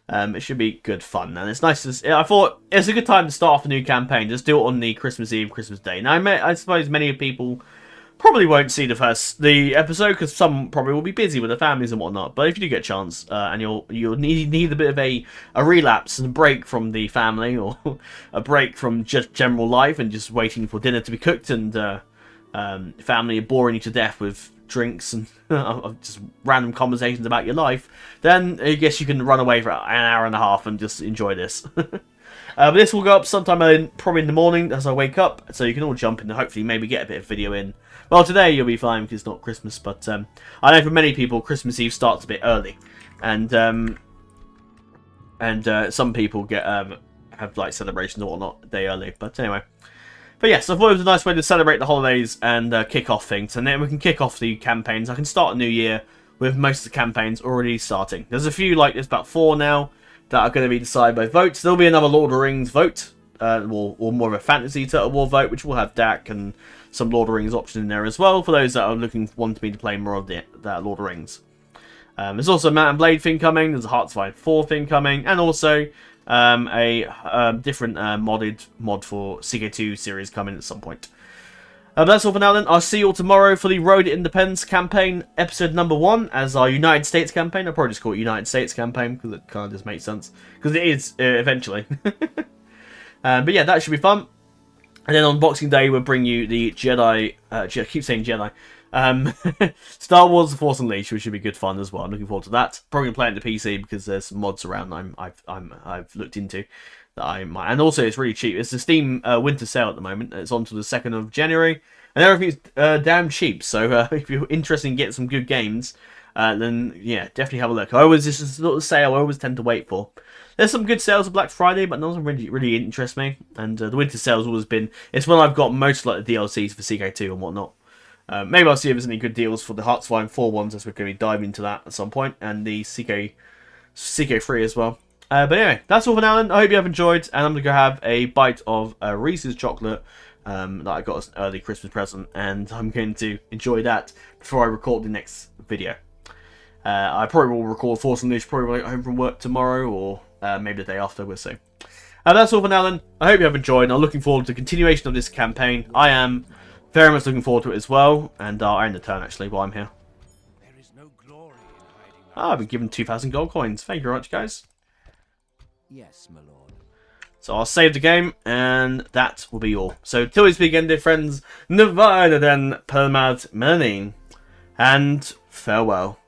It should be good fun, and it's nice to. I thought it's a good time to start off a new campaign. Just do it on the Christmas Eve, Christmas Day. Now, I suppose many people probably won't see the episode because some probably will be busy with their families and whatnot. But if you do get a chance, and you'll need a bit of a relapse and a break from the family, or a break from just general life and just waiting for dinner to be cooked, and family are boring you to death with drinks and just random conversations about your life, then I guess you can run away for an hour and a half and just enjoy this. But this will go up sometime probably in the morning as I wake up, so you can all jump in and hopefully maybe get a bit of video in. Well, today you'll be fine because it's not Christmas, but I know for many people Christmas Eve starts a bit early, and some people have like celebrations or whatnot a day early. But anyway. But yes, I thought it was a nice way to celebrate the holidays and kick off things. And then we can kick off the campaigns. I can start a new year with most of the campaigns already starting. There's a few, there's about 4 now, that are going to be decided by votes. There'll be another Lord of the Rings vote, or more of a fantasy Total War vote, which will have DAC and some Lord of the Rings option in there as well, for those that are wanting me to play more of that Lord of the Rings. There's also a Mount and Blade thing coming, there's a Hearts of Iron 4 thing coming, and also a different mod for CK2 series coming at some point. But that's all for now then. I'll see you all tomorrow for the Road to Independence campaign, episode number 1, as our United States campaign. I'll probably just call it United States campaign, because it kind of just makes sense. Because it is, eventually. But yeah, that should be fun. And then on Boxing Day, we'll bring you the Jedi... I keep saying Jedi. Star Wars: The Force Unleashed, which should be good fun as well. I'm looking forward to that. Probably gonna play it on the PC because there's some mods around I've looked into that I might. And also, it's really cheap. It's the Steam winter sale at the moment. It's on to the 2nd of January, and everything's damn cheap. So if you're interested in getting some good games, then yeah, definitely have a look. This is not the sale I always tend to wait for. There's some good sales of Black Friday, but none of them really interest me. And the winter sale's always been. It's when I've got most the DLCs for CK2 and whatnot. Maybe I'll see if there's any good deals for the Hearts of Iron 4 ones, as we're going to be diving into that at some point, and the CK3 as well. But anyway, that's all for now then. I hope you have enjoyed, and I'm going to go have a bite of Reese's chocolate that I got as an early Christmas present, and I'm going to enjoy that before I record the next video. I probably will record Force Unleashed probably when I get home from work tomorrow, or maybe the day after, we'll see. That's all for now then. I hope you have enjoyed, and I'm looking forward to the continuation of this campaign. I am very much looking forward to it as well, and I end the turn actually while I'm here. There is no glory in hiding. I've been given 2,000 gold coins. Thank you very much, guys. Yes, my lord. So I'll save the game, and that will be all. So till we speak again, dear friends, Nevada then Permad Melanin, and farewell.